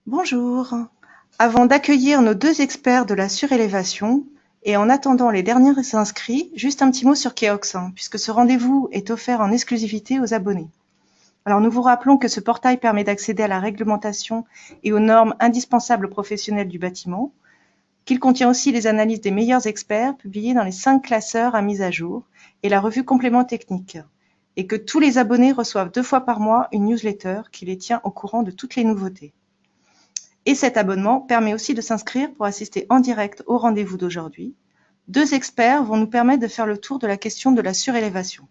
Bonjour. Avant d'accueillir nos deux experts de la surélévation, et en attendant les derniers inscrits, juste un petit mot sur Keox, puisque ce rendez-vous est offert en exclusivité aux abonnés. Alors nous vous rappelons que ce portail permet d'accéder à la réglementation et aux normes indispensables aux professionnels du bâtiment, qu'il contient aussi les analyses des meilleurs experts publiées dans les 5 classeurs à mise à jour et la revue complément technique, et que tous les abonnés reçoivent 2 fois par mois une newsletter qui les tient au courant de toutes les nouveautés. Et cet abonnement permet aussi de s'inscrire pour assister en direct au rendez-vous d'aujourd'hui. 2 experts vont nous permettre de faire le tour de la question de la surélévation.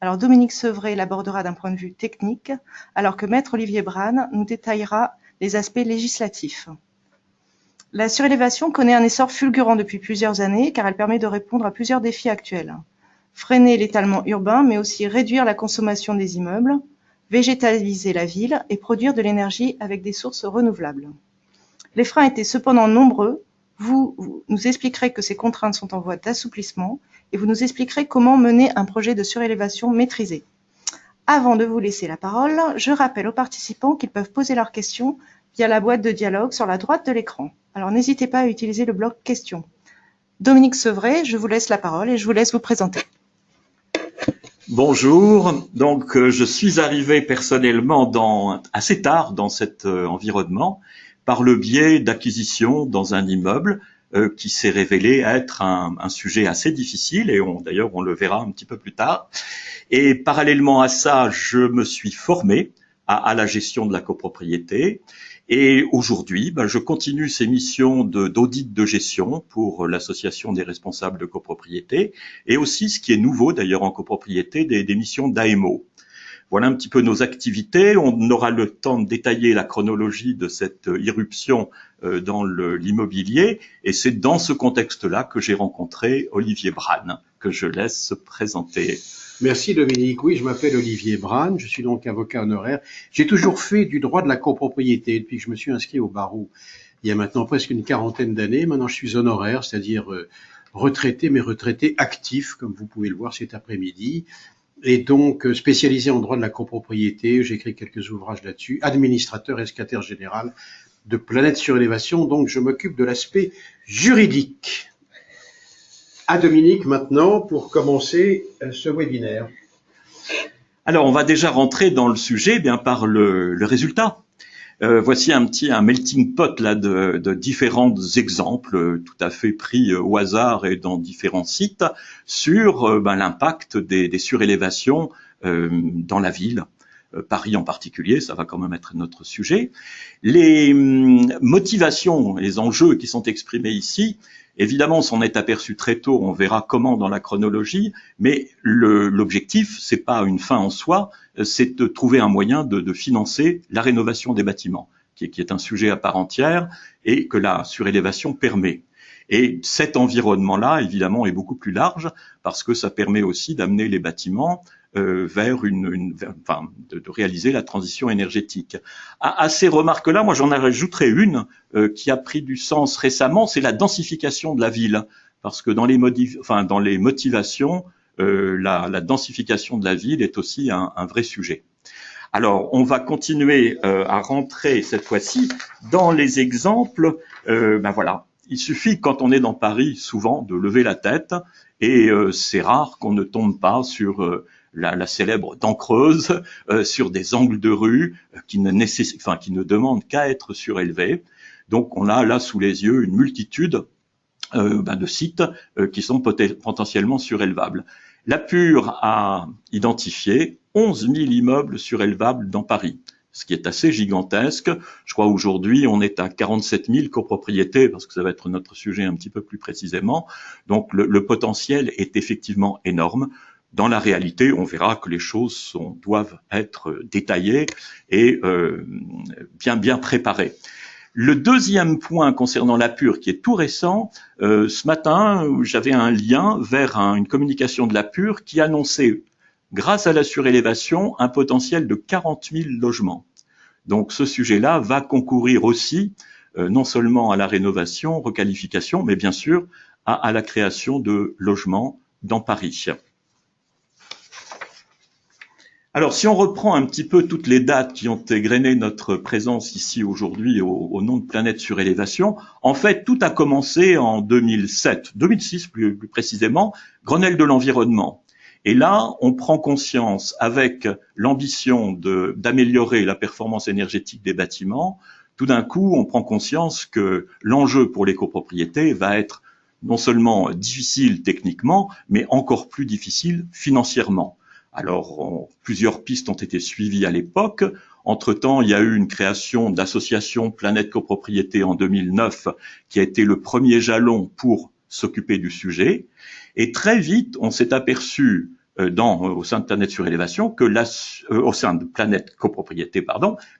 Alors Dominique Sevray l'abordera d'un point de vue technique, alors que Maître Olivier Brane nous détaillera les aspects législatifs. La surélévation connaît un essor fulgurant depuis plusieurs années car elle permet de répondre à plusieurs défis actuels. Freiner l'étalement urbain, mais aussi réduire la consommation des immeubles, végétaliser la ville et produire de l'énergie avec des sources renouvelables. Les freins étaient cependant nombreux. Vous nous expliquerez que ces contraintes sont en voie d'assouplissement et vous nous expliquerez comment mener un projet de surélévation maîtrisé. Avant de vous laisser la parole, je rappelle aux participants qu'ils peuvent poser leurs questions via la boîte de dialogue sur la droite de l'écran. Alors n'hésitez pas à utiliser le bloc questions. Dominique Sevray, je vous laisse la parole et je vous laisse vous présenter. Bonjour, donc je suis arrivé personnellement assez tard dans cet environnement par le biais d'acquisition dans un immeuble qui s'est révélé être un sujet assez difficile et d'ailleurs on le verra un petit peu plus tard. Et parallèlement à ça, je me suis formé à la gestion de la copropriété. Et aujourd'hui, je continue ces missions d'audit de gestion pour l'association des responsables de copropriété et aussi, ce qui est nouveau d'ailleurs en copropriété, des missions d'AMO. Voilà un petit peu nos activités. On aura le temps de détailler la chronologie de cette irruption dans l'immobilier et c'est dans ce contexte-là que j'ai rencontré Olivier Brane, que je laisse se présenter. Merci Dominique. Oui, je m'appelle Olivier Brane, je suis donc avocat honoraire. J'ai toujours fait du droit de la copropriété depuis que je me suis inscrit au barreau il y a maintenant presque une quarantaine d'années. Maintenant, je suis honoraire, c'est-à-dire retraité, mais retraité actif, comme vous pouvez le voir cet après-midi. Et donc spécialisé en droit de la copropriété, j'ai écrit quelques ouvrages là-dessus, administrateur et secrétaire général de Planète Surélévation, donc je m'occupe de l'aspect juridique. À Dominique maintenant pour commencer ce webinaire. Alors on va déjà rentrer dans le sujet par le résultat. Voici un melting pot là de différents exemples tout à fait pris au hasard et dans différents sites sur l'impact des surélévations dans la ville. Paris en particulier, ça va quand même être notre sujet. Les motivations, les enjeux qui sont exprimés ici, évidemment, on s'en est aperçu très tôt, on verra comment dans la chronologie, mais l'objectif, c'est pas une fin en soi, c'est de trouver un moyen de financer la rénovation des bâtiments, qui est un sujet à part entière et que la surélévation permet. Et cet environnement-là, évidemment, est beaucoup plus large parce que ça permet aussi d'amener les bâtiments vers de réaliser la transition énergétique. À ces remarques-là, moi j'en rajouterai une qui a pris du sens récemment, c'est la densification de la ville, parce que dans les motivations, la densification de la ville est aussi un vrai sujet. Alors, on va continuer à rentrer cette fois-ci dans les exemples. Voilà, il suffit quand on est dans Paris souvent de lever la tête et c'est rare qu'on ne tombe pas sur la célèbre dent creuse, sur des angles de rue qui ne demandent qu'à être surélevés. Donc on a là sous les yeux une multitude de sites qui sont potentiellement surélevables. La PUR a identifié 11 000 immeubles surélevables dans Paris, ce qui est assez gigantesque. Je crois aujourd'hui on est à 47 000 copropriétés, parce que ça va être notre sujet un petit peu plus précisément. Donc le potentiel est effectivement énorme. Dans la réalité, on verra que les choses doivent être détaillées et bien préparées. Le deuxième point concernant la PUR, qui est tout récent, ce matin, j'avais un lien vers une communication de la PUR qui annonçait, grâce à la surélévation, un potentiel de 40 000 logements. Donc ce sujet-là va concourir aussi, non seulement à la rénovation, requalification, mais bien sûr à la création de logements dans Paris. Alors, si on reprend un petit peu toutes les dates qui ont égrené notre présence ici aujourd'hui au nom de Planète Surélévation, en fait, tout a commencé en 2007, 2006 plus précisément, Grenelle de l'environnement. Et là, on prend conscience, avec l'ambition d'améliorer la performance énergétique des bâtiments, tout d'un coup, on prend conscience que l'enjeu pour les copropriétés va être non seulement difficile techniquement, mais encore plus difficile financièrement. Alors, plusieurs pistes ont été suivies à l'époque. Entre-temps, il y a eu une création d'association Planète Copropriété en 2009, qui a été le premier jalon pour s'occuper du sujet. Et très vite, on s'est aperçu au sein de Planète Surélévation au sein de Planète Copropriété,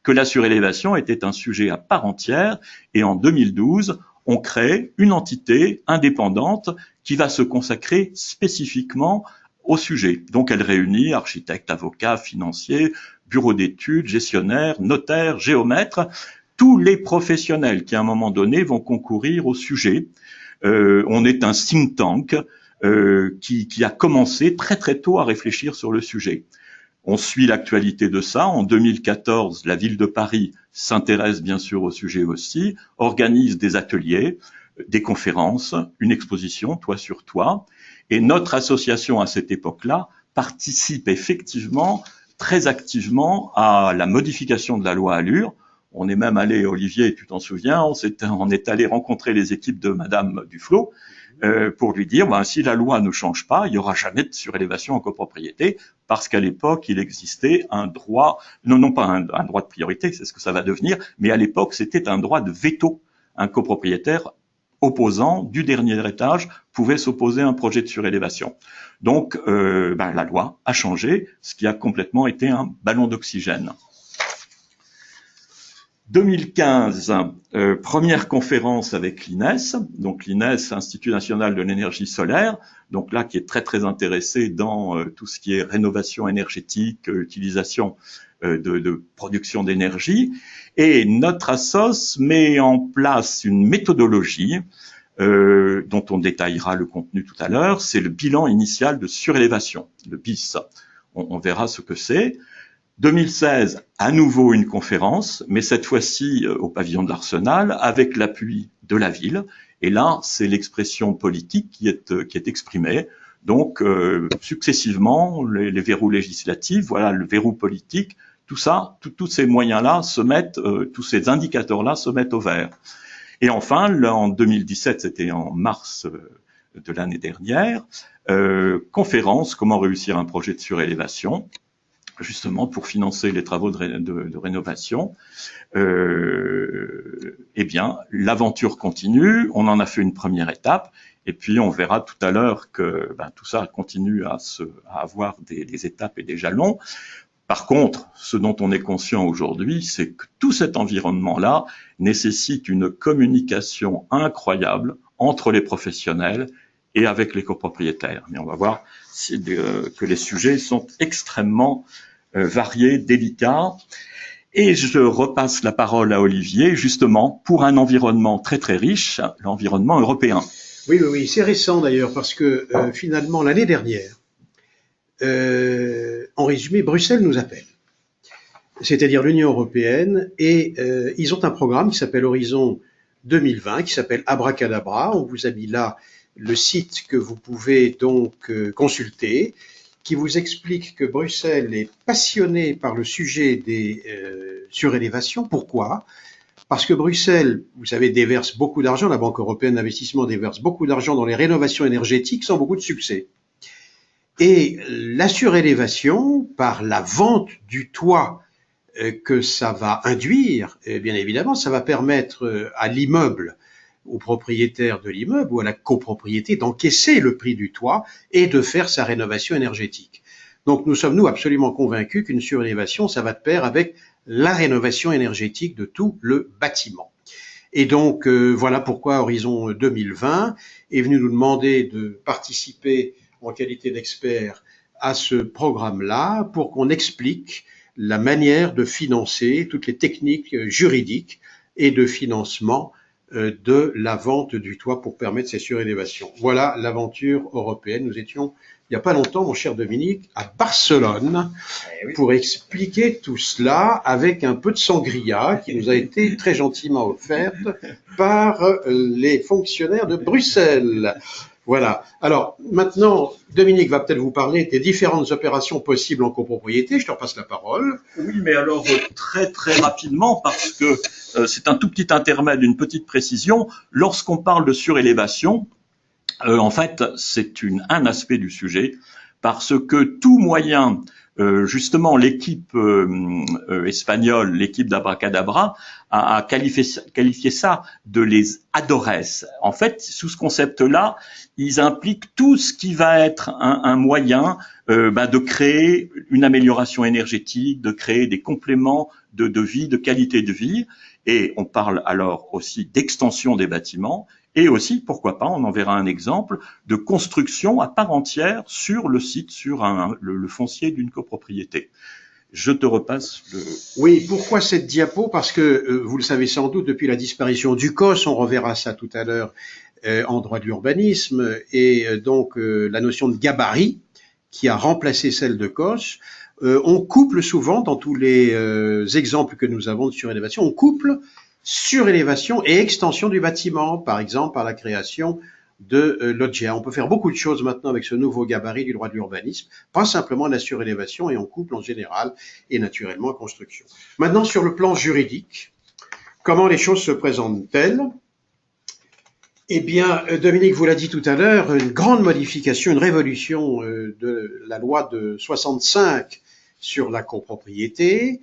que la surélévation était un sujet à part entière. Et en 2012, on crée une entité indépendante qui va se consacrer spécifiquement au sujet. Donc, elle réunit architectes, avocats, financiers, bureaux d'études, gestionnaires, notaires, géomètres, tous les professionnels qui, à un moment donné, vont concourir au sujet. On est un think tank qui a commencé très très tôt à réfléchir sur le sujet. On suit l'actualité de ça. En 2014, la ville de Paris s'intéresse bien sûr au sujet aussi, organise des ateliers, des conférences, une exposition, Toit sur Toit. Et notre association, à cette époque-là, participe effectivement très activement à la modification de la loi Allure. On est même allé, Olivier, tu t'en souviens, on est allé rencontrer les équipes de Madame Duflot pour lui dire, si la loi ne change pas, il n'y aura jamais de surélévation en copropriété, parce qu'à l'époque, il existait un droit, non pas un droit de priorité, c'est ce que ça va devenir, mais à l'époque, c'était un droit de veto. Un copropriétaire opposant du dernier étage pouvait s'opposer à un projet de surélévation. Donc, la loi a changé, ce qui a complètement été un ballon d'oxygène. 2015, première conférence avec l'INES, donc l'INES, Institut National de l'Énergie Solaire, donc là qui est très très intéressé dans tout ce qui est rénovation énergétique, utilisation de production d'énergie, et notre assos met en place une méthodologie dont on détaillera le contenu tout à l'heure, c'est le bilan initial de surélévation, le BIS. On verra ce que c'est. 2016, à nouveau une conférence, mais cette fois-ci au pavillon de l'Arsenal, avec l'appui de la ville. Et là, c'est l'expression politique qui est exprimée. Donc, successivement, les verrous législatifs, voilà, le verrou politique, tout ça, tous ces moyens-là se mettent, tous ces indicateurs-là se mettent au vert. Et enfin, là, en 2017, c'était en mars de l'année dernière, conférence, comment réussir un projet de surélévation, justement pour financer les travaux de rénovation. Eh bien, l'aventure continue, on en a fait une première étape, et puis on verra tout à l'heure que tout ça continue à avoir des étapes et des jalons. Par contre, ce dont on est conscient aujourd'hui, c'est que tout cet environnement-là nécessite une communication incroyable entre les professionnels et avec les copropriétaires. Mais on va voir que les sujets sont extrêmement variés, délicats. Et je repasse la parole à Olivier, justement, pour un environnement très très riche, l'environnement européen. Oui, c'est récent d'ailleurs, parce que finalement, l'année dernière, en résumé, Bruxelles nous appelle, c'est-à-dire l'Union européenne, et ils ont un programme qui s'appelle Horizon 2020, qui s'appelle Abracadabra. On vous a mis là le site que vous pouvez donc consulter, qui vous explique que Bruxelles est passionnée par le sujet des surélévations. Pourquoi ? Parce que Bruxelles, vous savez, déverse beaucoup d'argent, la Banque européenne d'investissement déverse beaucoup d'argent dans les rénovations énergétiques sans beaucoup de succès. Et la surélévation, par la vente du toit que ça va induire, bien évidemment, ça va permettre à l'immeuble, au propriétaire de l'immeuble ou à la copropriété d'encaisser le prix du toit et de faire sa rénovation énergétique. Donc nous sommes, nous, absolument convaincus qu'une surélévation, ça va de pair avec la rénovation énergétique de tout le bâtiment. Et donc voilà pourquoi Horizon 2020 est venu nous demander de participer en qualité d'expert à ce programme-là pour qu'on explique la manière de financer toutes les techniques juridiques et de financement de la vente du toit pour permettre ces surélévations. Voilà l'aventure européenne. Nous étions il n'y a pas longtemps, mon cher Dominique, à Barcelone, pour expliquer tout cela avec un peu de sangria qui nous a été très gentiment offerte par les fonctionnaires de Bruxelles. Voilà. Alors, maintenant, Dominique va peut-être vous parler des différentes opérations possibles en copropriété. Je te repasse la parole. Oui, mais alors très très rapidement, parce que c'est un tout petit intermède, une petite précision. Lorsqu'on parle de surélévation, en fait, c'est un aspect du sujet, parce que tout moyen, justement, l'équipe espagnole, l'équipe d'Abracadabra, a qualifié ça de les adores. En fait, sous ce concept-là, ils impliquent tout ce qui va être un moyen de créer une amélioration énergétique, de créer des compléments de vie, de qualité de vie. Et on parle alors aussi d'extension des bâtiments. Et aussi, pourquoi pas, on en verra un exemple, de construction à part entière sur le site, sur le foncier d'une copropriété. Je te repasse le... Oui, pourquoi cette diapo? Parce que, vous le savez sans doute, depuis la disparition du COS, on reverra ça tout à l'heure en droit de l'urbanisme, et donc la notion de gabarit qui a remplacé celle de COS, on couple souvent, dans tous les exemples que nous avons de surélévation, on couple surélévation et extension du bâtiment, par exemple par la création de loggia. On peut faire beaucoup de choses maintenant avec ce nouveau gabarit du droit de l'urbanisme, pas simplement la surélévation, et on couple en général et naturellement en construction. Maintenant, sur le plan juridique, comment les choses se présentent-elles? Eh bien, Dominique vous l'a dit tout à l'heure, une grande modification, une révolution de la loi de 65 sur la copropriété,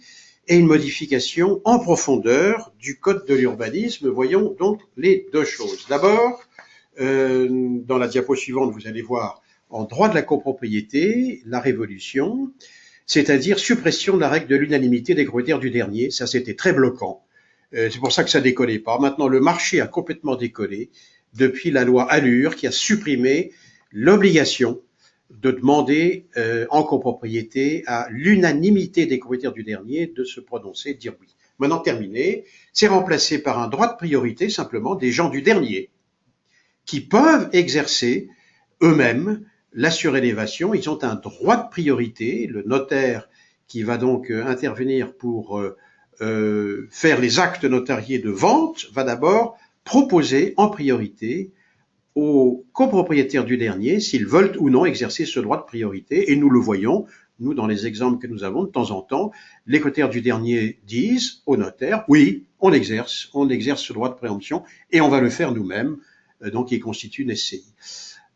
et une modification en profondeur du code de l'urbanisme. Voyons donc les deux choses. D'abord, dans la diapo suivante, vous allez voir en droit de la copropriété la révolution, c'est-à-dire suppression de la règle de l'unanimité des propriétaires du dernier. Ça, c'était très bloquant. C'est pour ça que ça décollait pas. Maintenant, le marché a complètement décollé depuis la loi Allure qui a supprimé l'obligation de demander en copropriété à l'unanimité des propriétaires du dernier de se prononcer, de dire oui. Maintenant terminé, c'est remplacé par un droit de priorité simplement des gens du dernier qui peuvent exercer eux-mêmes la surélévation. Ils ont un droit de priorité, le notaire qui va donc intervenir pour faire les actes notariés de vente va d'abord proposer en priorité aux copropriétaires du dernier s'ils veulent ou non exercer ce droit de priorité. Et nous le voyons, nous, dans les exemples que nous avons, de temps en temps, les copropriétaires du dernier disent au notaire, oui, on exerce ce droit de préemption et on va le faire nous-mêmes, donc il constitue une SCI.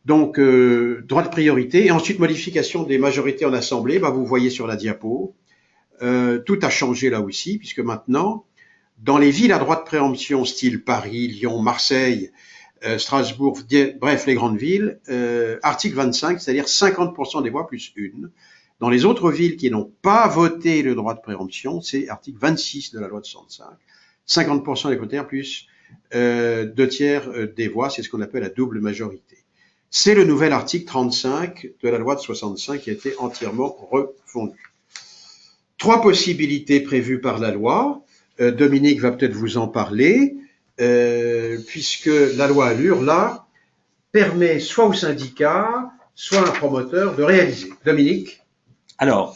Donc, droit de priorité et ensuite modification des majorités en assemblée, vous voyez sur la diapo, tout a changé là aussi, puisque maintenant, dans les villes à droit de préemption, style Paris, Lyon, Marseille, Strasbourg, bref, les grandes villes, article 25, c'est-à-dire 50% des voix plus une. Dans les autres villes qui n'ont pas voté le droit de préemption, c'est article 26 de la loi de 65. 50% des votants plus 2/3 des voix, c'est ce qu'on appelle la double majorité. C'est le nouvel article 35 de la loi de 65 qui a été entièrement refondu. 3 possibilités prévues par la loi. Dominique va peut-être vous en parler. Puisque la loi Allure, là, permet soit au syndicat, soit à un promoteur de réaliser. Dominique? Alors,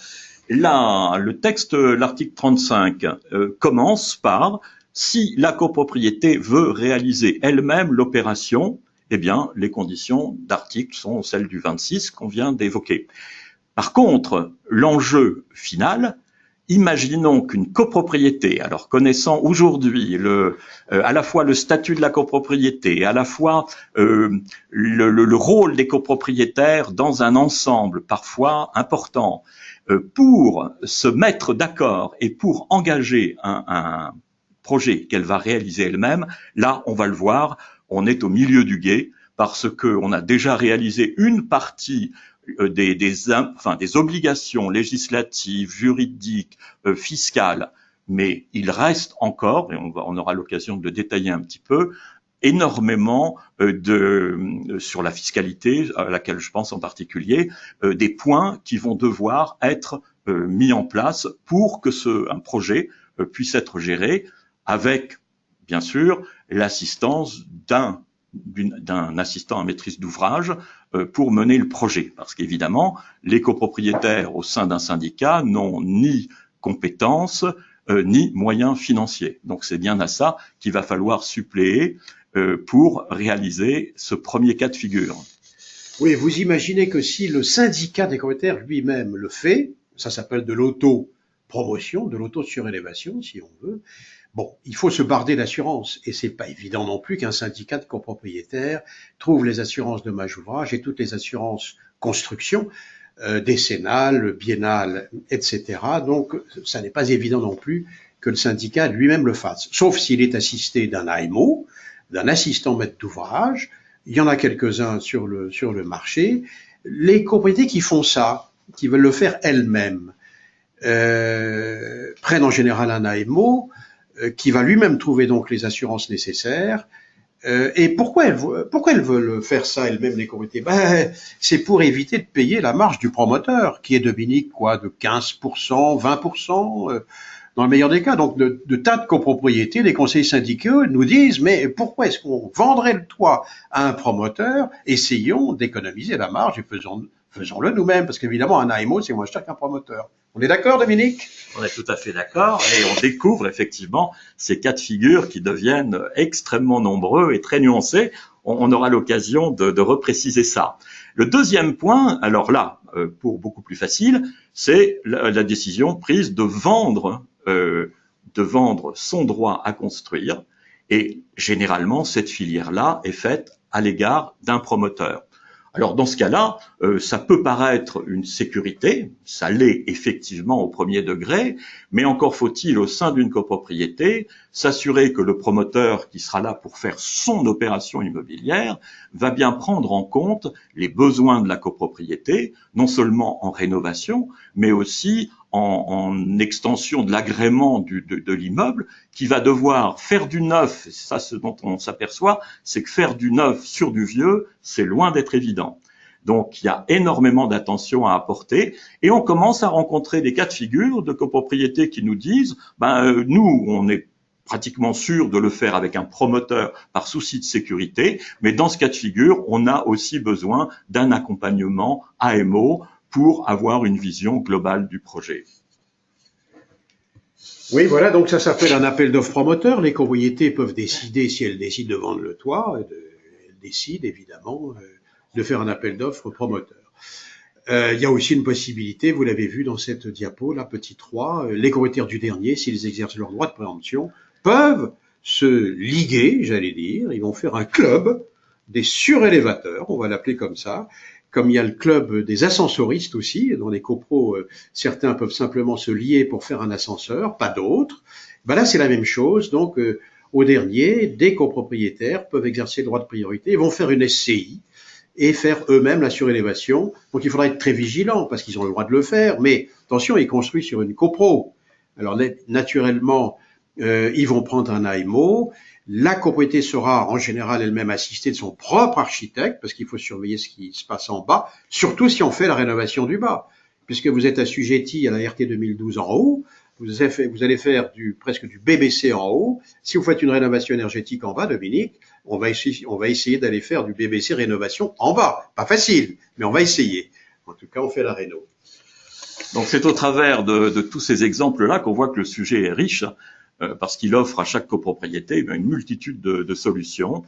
là, le texte, l'article 35, commence par « Si la copropriété veut réaliser elle-même l'opération, eh bien, les conditions d'article sont celles du 26 qu'on vient d'évoquer. » Par contre, l'enjeu final, imaginons qu'une copropriété, alors connaissant aujourd'hui à la fois le statut de la copropriété, à la fois le rôle des copropriétaires dans un ensemble parfois important, pour se mettre d'accord et pour engager un projet qu'elle va réaliser elle-même, là, on va le voir, on est au milieu du gué parce qu'on a déjà réalisé une partie des obligations législatives, juridiques, fiscales, mais il reste encore, et on aura l'occasion de détailler un petit peu, énormément sur la fiscalité, à laquelle je pense en particulier, des points qui vont devoir être mis en place pour que un projet puisse être géré avec, bien sûr, l'assistance d'un assistant à maîtrise d'ouvrage pour mener le projet. Parce qu'évidemment, les copropriétaires au sein d'un syndicat n'ont ni compétences ni moyens financiers. Donc c'est bien à ça qu'il va falloir suppléer pour réaliser ce premier cas de figure. Oui, vous imaginez que si le syndicat des copropriétaires lui-même le fait, ça s'appelle de l'auto-promotion, de l'auto-surélévation, si on veut. Bon, il faut se barder d'assurance. Et c'est pas évident non plus qu'un syndicat de copropriétaires trouve les assurances dommages ouvrages et toutes les assurances construction, décennales, biennales, etc. Donc, ça n'est pas évident non plus que le syndicat lui-même le fasse. Sauf s'il est assisté d'un AMO, d'un assistant maître d'ouvrage. Il y en a quelques-uns sur le marché. Les copropriétés qui font ça, qui veulent le faire elles-mêmes, prennent en général un AMO qui va lui-même trouver donc les assurances nécessaires. Et pourquoi elles veulent faire ça elles-mêmes, les copropriétés? C'est pour éviter de payer la marge du promoteur, qui est, Dominique, quoi, de 15%, 20%, dans le meilleur des cas. Donc, de tas de copropriétés, les conseils syndicaux nous disent, mais pourquoi est-ce qu'on vendrait le toit à un promoteur? Essayons d'économiser la marge et faisons-le nous-mêmes, parce qu'évidemment, un AMO, c'est moins cher qu'un promoteur. On est d'accord, Dominique? On est tout à fait d'accord, et on découvre effectivement ces cas de figure qui deviennent extrêmement nombreux et très nuancés. On aura l'occasion de repréciser ça. Le deuxième point, alors là, pour beaucoup plus facile, c'est la décision prise de vendre son droit à construire. Et généralement, cette filière-là est faite à l'égard d'un promoteur. Alors dans ce cas-là, ça peut paraître une sécurité, ça l'est effectivement au premier degré, mais encore faut-il au sein d'une copropriété s'assurer que le promoteur qui sera là pour faire son opération immobilière va bien prendre en compte les besoins de la copropriété, non seulement en rénovation, mais aussi en extension de l'agrément de l'immeuble, qui va devoir faire du neuf. Et ça, ce dont on s'aperçoit, c'est que faire du neuf sur du vieux, c'est loin d'être évident. Donc, il y a énormément d'attention à apporter, et on commence à rencontrer des cas de figure de copropriétés qui nous disent, nous, on est pratiquement sûr de le faire avec un promoteur par souci de sécurité, mais dans ce cas de figure, on a aussi besoin d'un accompagnement AMO pour avoir une vision globale du projet. Oui, voilà, donc ça s'appelle un appel d'offres promoteur. Les copropriétés peuvent décider, si elles décident de vendre le toit, elles décident évidemment de faire un appel d'offres promoteur. Il y a aussi une possibilité, vous l'avez vu dans cette diapo, la petite 3, les copropriétaires du dernier, s'ils exercent leur droit de préemption, peuvent se liguer, j'allais dire, ils vont faire un club des surélévateurs, on va l'appeler comme ça, comme il y a le club des ascensoristes aussi, dans les copros, certains peuvent simplement se lier pour faire un ascenseur, pas d'autres. Là, c'est la même chose. Donc, au dernier, des copropriétaires peuvent exercer le droit de priorité, ils vont faire une SCI et faire eux-mêmes la surélévation. Donc, il faudra être très vigilant parce qu'ils ont le droit de le faire. Mais attention, ils construisent sur une copro. Alors, naturellement, ils vont prendre un AMO. La copropriété sera en général elle-même assistée de son propre architecte, parce qu'il faut surveiller ce qui se passe en bas, surtout si on fait la rénovation du bas. Puisque vous êtes assujetti à la RT 2012 en haut, vous allez faire presque du BBC en haut. Si vous faites une rénovation énergétique en bas, Dominique, on va essayer d'aller faire du BBC rénovation en bas. Pas facile, mais on va essayer. En tout cas, on fait la réno. Donc c'est au travers de tous ces exemples-là qu'on voit que le sujet est riche, parce qu'il offre à chaque copropriété une multitude de solutions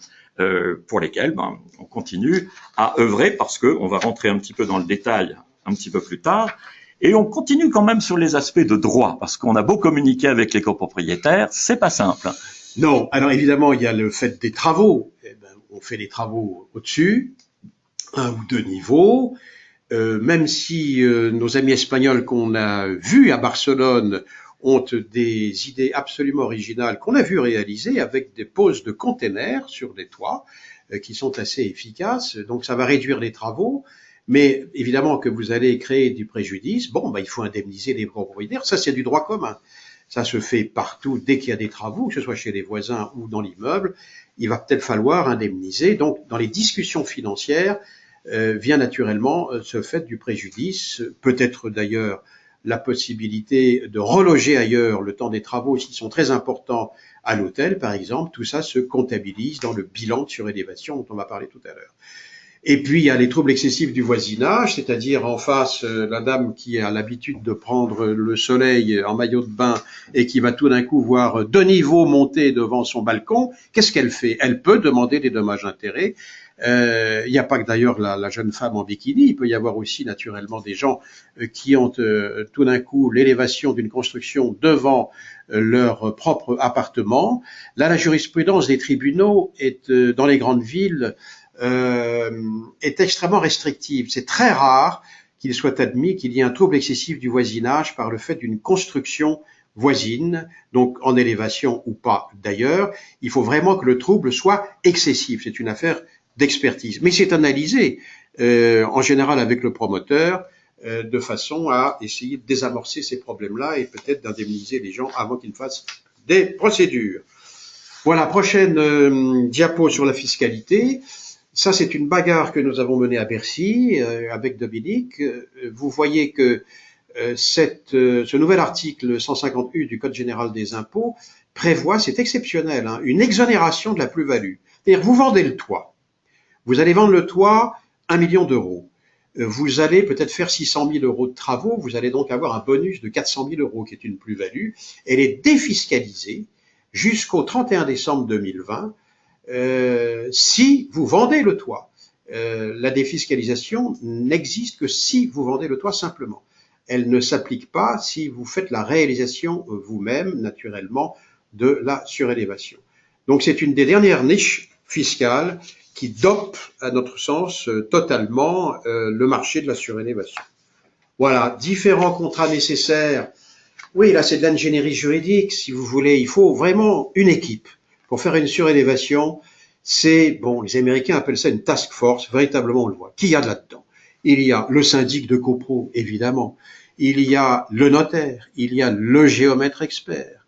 pour lesquelles on continue à œuvrer, parce qu'on va rentrer un petit peu dans le détail un petit peu plus tard. Et on continue quand même sur les aspects de droit, parce qu'on a beau communiquer avec les copropriétaires, c'est pas simple. Non, alors évidemment, il y a le fait des travaux. On fait les travaux au-dessus, un ou deux niveaux. Même si nos amis espagnols qu'on a vus à Barcelone ont des idées absolument originales qu'on a vu réaliser avec des poses de containers sur des toits qui sont assez efficaces. Donc ça va réduire les travaux, mais évidemment que vous allez créer du préjudice. Il faut indemniser les propriétaires. Ça, c'est du droit commun. Ça se fait partout dès qu'il y a des travaux, que ce soit chez les voisins ou dans l'immeuble. Il va peut-être falloir indemniser. Donc dans les discussions financières, vient naturellement ce fait du préjudice, peut-être d'ailleurs la possibilité de reloger ailleurs le temps des travaux s'ils sont très importants à l'hôtel par exemple, tout ça se comptabilise dans le bilan de surélévation dont on va parler tout à l'heure. Et puis, il y a les troubles excessifs du voisinage, c'est-à-dire en face, la dame qui a l'habitude de prendre le soleil en maillot de bain et qui va tout d'un coup voir 2 niveaux monter devant son balcon. Qu'est-ce qu'elle fait? Elle peut demander des dommages-intérêts. Il n'y a pas que d'ailleurs la jeune femme en bikini, il peut y avoir aussi naturellement des gens qui ont tout d'un coup l'élévation d'une construction devant leur propre appartement. Là, la jurisprudence des tribunaux est dans les grandes villes est extrêmement restrictive. C'est très rare qu'il soit admis qu'il y ait un trouble excessif du voisinage par le fait d'une construction voisine, donc en élévation ou pas d'ailleurs. Il faut vraiment que le trouble soit excessif. C'est une affaire d'expertise. Mais c'est analysé en général avec le promoteur de façon à essayer de désamorcer ces problèmes-là et peut-être d'indemniser les gens avant qu'ils fassent des procédures. Voilà, prochaine diapo sur la fiscalité. Ça, c'est une bagarre que nous avons menée à Bercy avec Dominique. Vous voyez que ce nouvel article 150U du Code général des impôts prévoit, c'est exceptionnel, hein, une exonération de la plus-value. C'est-à-dire, vous vendez le toit. Vous allez vendre le toit 1 million d'euros. Vous allez peut-être faire 600 000 euros de travaux. Vous allez donc avoir un bonus de 400 000 euros qui est une plus-value. Elle est défiscalisée jusqu'au 31 décembre 2020 si vous vendez le toit. La défiscalisation n'existe que si vous vendez le toit simplement. Elle ne s'applique pas si vous faites la réalisation vous-même, naturellement, de la surélévation. Donc c'est une des dernières niches fiscales qui dope, à notre sens, totalement le marché de la surélévation. Voilà, différents contrats nécessaires. Oui, là c'est de l'ingénierie juridique, si vous voulez. Il faut vraiment une équipe. Pour faire une surélévation, c'est, bon, les Américains appellent ça une task force, véritablement on le voit. Qui y a là-dedans? Il y a le syndic de copro, évidemment. Il y a le notaire, il y a le géomètre expert,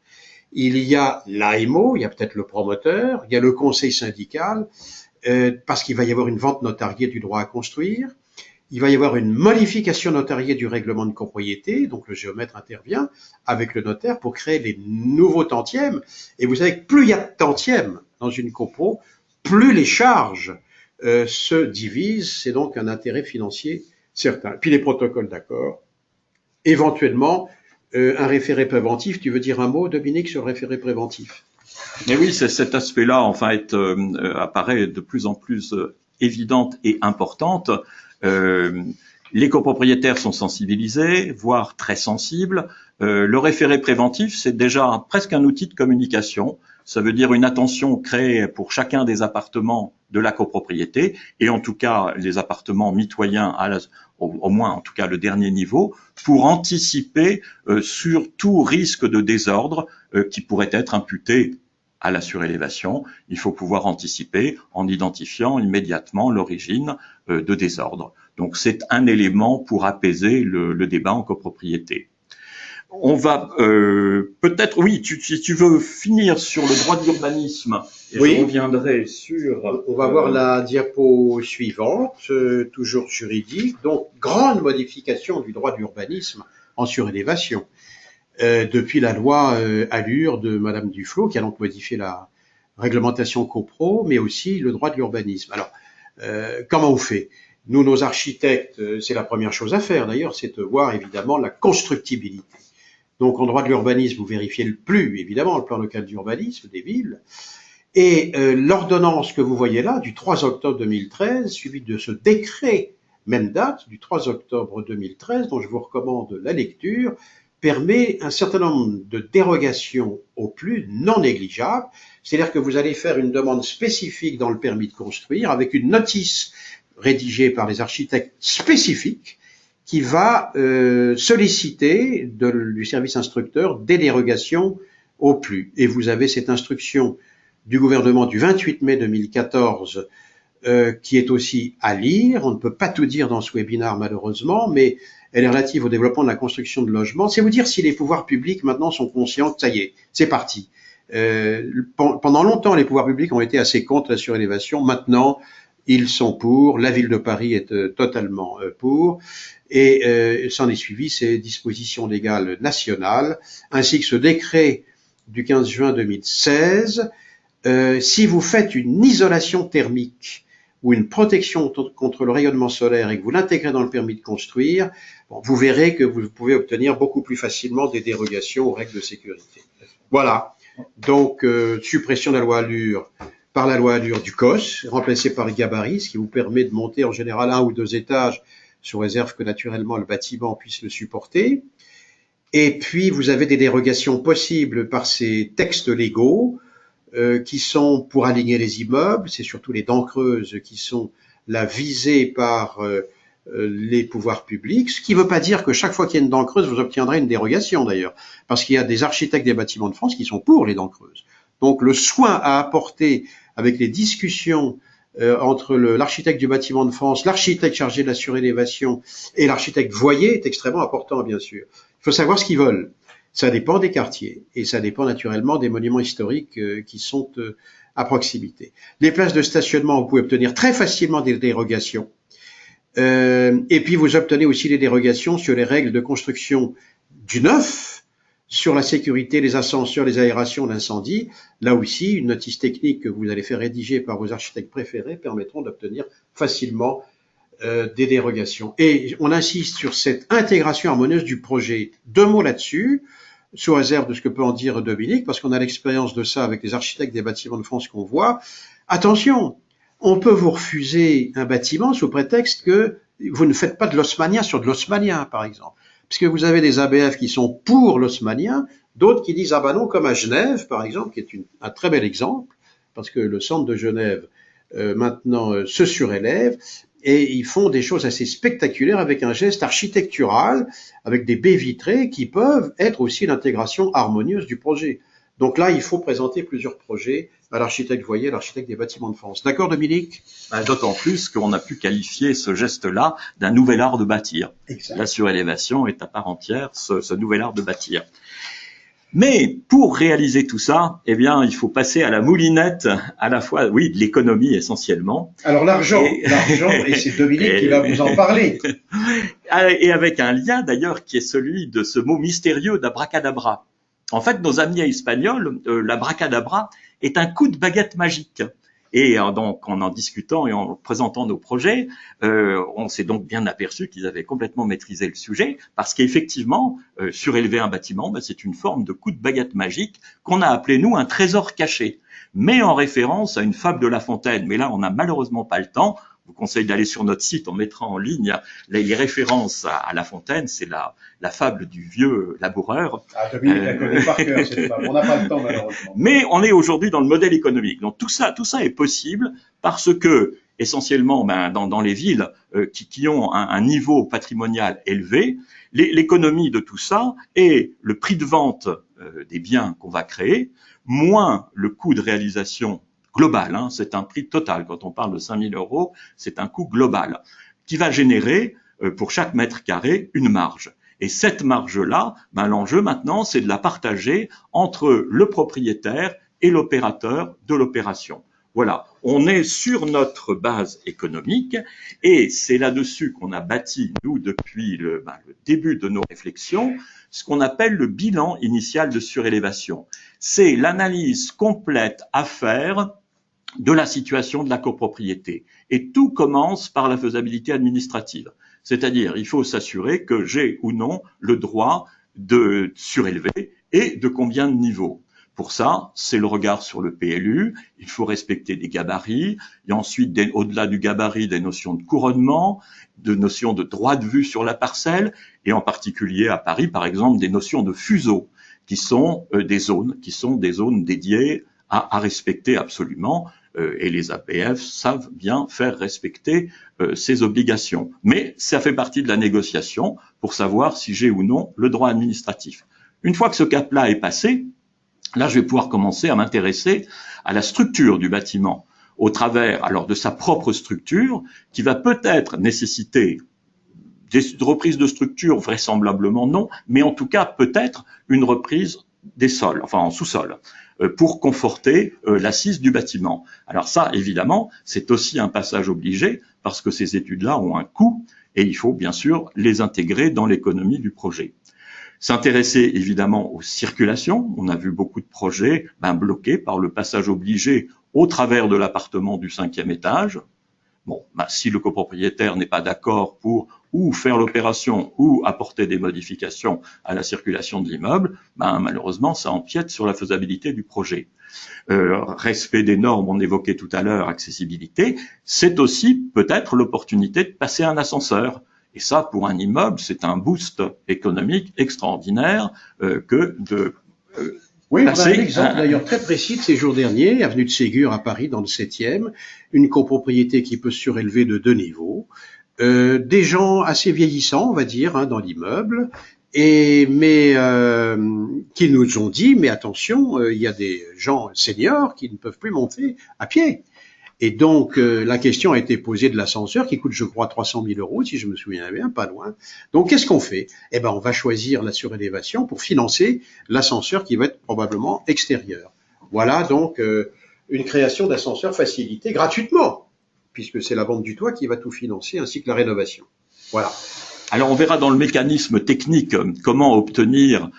il y a l'AMO, il y a peut-être le promoteur, il y a le conseil syndical, parce qu'il va y avoir une vente notariée du droit à construire. Il va y avoir une modification notariée du règlement de copropriété, donc le géomètre intervient avec le notaire pour créer les nouveaux tantièmes. Et vous savez que plus il y a de tantièmes dans une copro, plus les charges se divisent. C'est donc un intérêt financier certain. Puis les protocoles d'accord, éventuellement un référé préventif. Tu veux dire un mot, Dominique, sur le référé préventif? Mais oui, cet aspect-là, enfin, apparaît de plus en plus évidente et importante. Les copropriétaires sont sensibilisés, voire très sensibles. Le référé préventif, c'est déjà presque un outil de communication. Ça veut dire une attention créée pour chacun des appartements de la copropriété, et en tout cas les appartements mitoyens, au moins en tout cas le dernier niveau, pour anticiper sur tout risque de désordre qui pourrait être imputé à la surélévation. Il faut pouvoir anticiper en identifiant immédiatement l'origine de désordre. Donc c'est un élément pour apaiser le débat en copropriété. On va peut-être, oui, si tu veux finir sur le droit de l'urbanisme, et oui. Je reviendrai sur... On va voir la diapo suivante, toujours juridique. Donc, grande modification du droit de l'urbanisme en surélévation. Depuis la loi Allure de Madame Duflot, qui a donc modifié la réglementation copro, mais aussi le droit de l'urbanisme. Alors, comment on fait? Nous, nos architectes, c'est la première chose à faire d'ailleurs, c'est de voir évidemment la constructibilité. Donc, en droit de l'urbanisme, vous vérifiez le plus, évidemment, le plan local d'urbanisme des villes. Et l'ordonnance que vous voyez là, du 3 octobre 2013, suivie de ce décret, même date, du 3 octobre 2013, dont je vous recommande la lecture, permet un certain nombre de dérogations au plus non négligeables. C'est-à-dire que vous allez faire une demande spécifique dans le permis de construire avec une notice rédigée par les architectes spécifiques qui va solliciter du service instructeur des dérogations au plus. Et vous avez cette instruction du gouvernement du 28 mai 2014 qui est aussi à lire. On ne peut pas tout dire dans ce webinaire malheureusement, mais elle est relative au développement de la construction de logements. C'est vous dire si les pouvoirs publics maintenant sont conscients que ça y est, c'est parti. Pendant longtemps, les pouvoirs publics ont été assez contre la surélévation. Maintenant, ils sont pour. La ville de Paris est totalement pour. Et s'en est suivi ces dispositions légales nationales, ainsi que ce décret du 15 juin 2016. Si vous faites une isolation thermique ou une protection contre le rayonnement solaire et que vous l'intégrez dans le permis de construire, bon, vous verrez que vous pouvez obtenir beaucoup plus facilement des dérogations aux règles de sécurité. Voilà. Donc, suppression de la loi Allure par la loi Allure du COS, remplacée par le gabarit, ce qui vous permet de monter en général 1 ou 2 étages, sous réserve que naturellement le bâtiment puisse le supporter. Et puis, vous avez des dérogations possibles par ces textes légaux qui sont pour aligner les immeubles. C'est surtout les dents creuses qui sont là visées par les pouvoirs publics, ce qui ne veut pas dire que chaque fois qu'il y a une dent creuse, vous obtiendrez une dérogation d'ailleurs, parce qu'il y a des architectes des bâtiments de France qui sont pour les dents creuses. Donc le soin à apporter avec les discussions entre l'architecte du bâtiment de France, l'architecte chargé de la surélévation et l'architecte voyer est extrêmement important, bien sûr. Il faut savoir ce qu'ils veulent. Ça dépend des quartiers et ça dépend naturellement des monuments historiques qui sont à proximité. Les places de stationnement, vous pouvez obtenir très facilement des dérogations. Et puis vous obtenez aussi des dérogations sur les règles de construction du neuf, sur la sécurité, les ascenseurs, les aérations, l'incendie. Là aussi, une notice technique que vous allez faire rédiger par vos architectes préférés permettront d'obtenir facilement des dérogations. Et on insiste sur cette intégration harmonieuse du projet. 2 mots là-dessus, sous réserve de ce que peut en dire Dominique, parce qu'on a l'expérience de ça avec les architectes des bâtiments de France qu'on voit. Attention, on peut vous refuser un bâtiment sous prétexte que vous ne faites pas de l'haussmannien sur de l'haussmannien, par exemple. Puisque vous avez des ABF qui sont pour l'haussmannien, d'autres qui disent, ah ben non, comme à Genève, par exemple, qui est un très bel exemple, parce que le centre de Genève, maintenant, se surélève, et ils font des choses assez spectaculaires avec un geste architectural, avec des baies vitrées qui peuvent être aussi l'intégration harmonieuse du projet. Donc là, il faut présenter plusieurs projets à l'architecte voyer, à l'architecte des bâtiments de France. D'accord, Dominique? D'autant plus qu'on a pu qualifier ce geste-là d'un nouvel art de bâtir. Exact. La surélévation est à part entière ce nouvel art de bâtir. Mais pour réaliser tout ça, eh bien, il faut passer à la moulinette, à la fois, oui, de l'économie essentiellement. Alors l'argent, et c'est Dominique qui va vous en parler. Et avec un lien d'ailleurs qui est celui de ce mot mystérieux d'abracadabra. En fait, nos amis espagnols, l'abracadabra est un coup de baguette magique. Et donc, en discutant et en présentant nos projets, on s'est donc bien aperçu qu'ils avaient complètement maîtrisé le sujet, parce qu'effectivement, surélever un bâtiment, c'est une forme de coup de baguette magique qu'on a appelé, nous, un trésor caché, mais en référence à une fable de La Fontaine. Mais là, on n'a malheureusement pas le temps. Je vous conseille d'aller sur notre site, on mettra en ligne les références à La Fontaine, c'est la fable du vieux laboureur. Ah, Dominique la connaît par cœur, cette fable. On n'a pas le temps, malheureusement. Mais on est aujourd'hui dans le modèle économique. Donc tout ça est possible parce que, essentiellement, dans les villes qui ont un niveau patrimonial élevé, l'économie de tout ça est le prix de vente des biens qu'on va créer, moins le coût de réalisation global, c'est un prix total. Quand on parle de 5 000 €, c'est un coût global qui va générer pour chaque mètre carré une marge. Et cette marge-là, l'enjeu maintenant, c'est de la partager entre le propriétaire et l'opérateur de l'opération. Voilà, on est sur notre base économique et c'est là-dessus qu'on a bâti, nous, depuis le début de nos réflexions, ce qu'on appelle le bilan initial de surélévation. C'est l'analyse complète à faire de la situation de la copropriété. Et tout commence par la faisabilité administrative. C'est-à-dire, il faut s'assurer que j'ai ou non le droit de surélever et de combien de niveaux. Pour ça, c'est le regard sur le PLU, il faut respecter des gabarits, et ensuite, au-delà du gabarit, des notions de couronnement, de notions de droit de vue sur la parcelle, et en particulier à Paris, par exemple, des notions de fuseaux, qui sont des zones dédiées à respecter absolument, et les APF savent bien faire respecter ces obligations. Mais ça fait partie de la négociation pour savoir si j'ai ou non le droit administratif. Une fois que ce cap-là est passé, là je vais pouvoir commencer à m'intéresser à la structure du bâtiment, au travers alors de sa propre structure, qui va peut-être nécessiter des reprises de structure, vraisemblablement non, mais en tout cas peut-être une reprise des sols, enfin en sous-sol, pour conforter l'assise du bâtiment. Alors ça, évidemment, c'est aussi un passage obligé, parce que ces études-là ont un coût, et il faut bien sûr les intégrer dans l'économie du projet. S'intéresser évidemment aux circulations, on a vu beaucoup de projets bloqués par le passage obligé au travers de l'appartement du 5e étage, Bon, ben, si le copropriétaire n'est pas d'accord pour ou faire l'opération ou apporter des modifications à la circulation de l'immeuble, ben, malheureusement, ça empiète sur la faisabilité du projet. Respect des normes, on évoquait tout à l'heure, accessibilité, c'est aussi peut-être l'opportunité de passer un ascenseur. Et ça, pour un immeuble, c'est un boost économique extraordinaire que de oui, on a un exemple d'ailleurs très précis de ces jours derniers, avenue de Ségur à Paris, dans le 7e, une copropriété qui peut se surélever de 2 niveaux, des gens assez vieillissants, on va dire, hein, dans l'immeuble, mais qui nous ont dit, mais attention, il y a des gens seniors qui ne peuvent plus monter à pied. Et donc, la question a été posée de l'ascenseur qui coûte, je crois, 300 000 euros, si je me souviens bien, pas loin. Donc, qu'est-ce qu'on fait? Eh ben, on va choisir la surélévation pour financer l'ascenseur qui va être probablement extérieur. Voilà donc une création d'ascenseur facilité gratuitement, puisque c'est la vente du toit qui va tout financer, ainsi que la rénovation. Voilà. Alors, on verra dans le mécanisme technique comment obtenir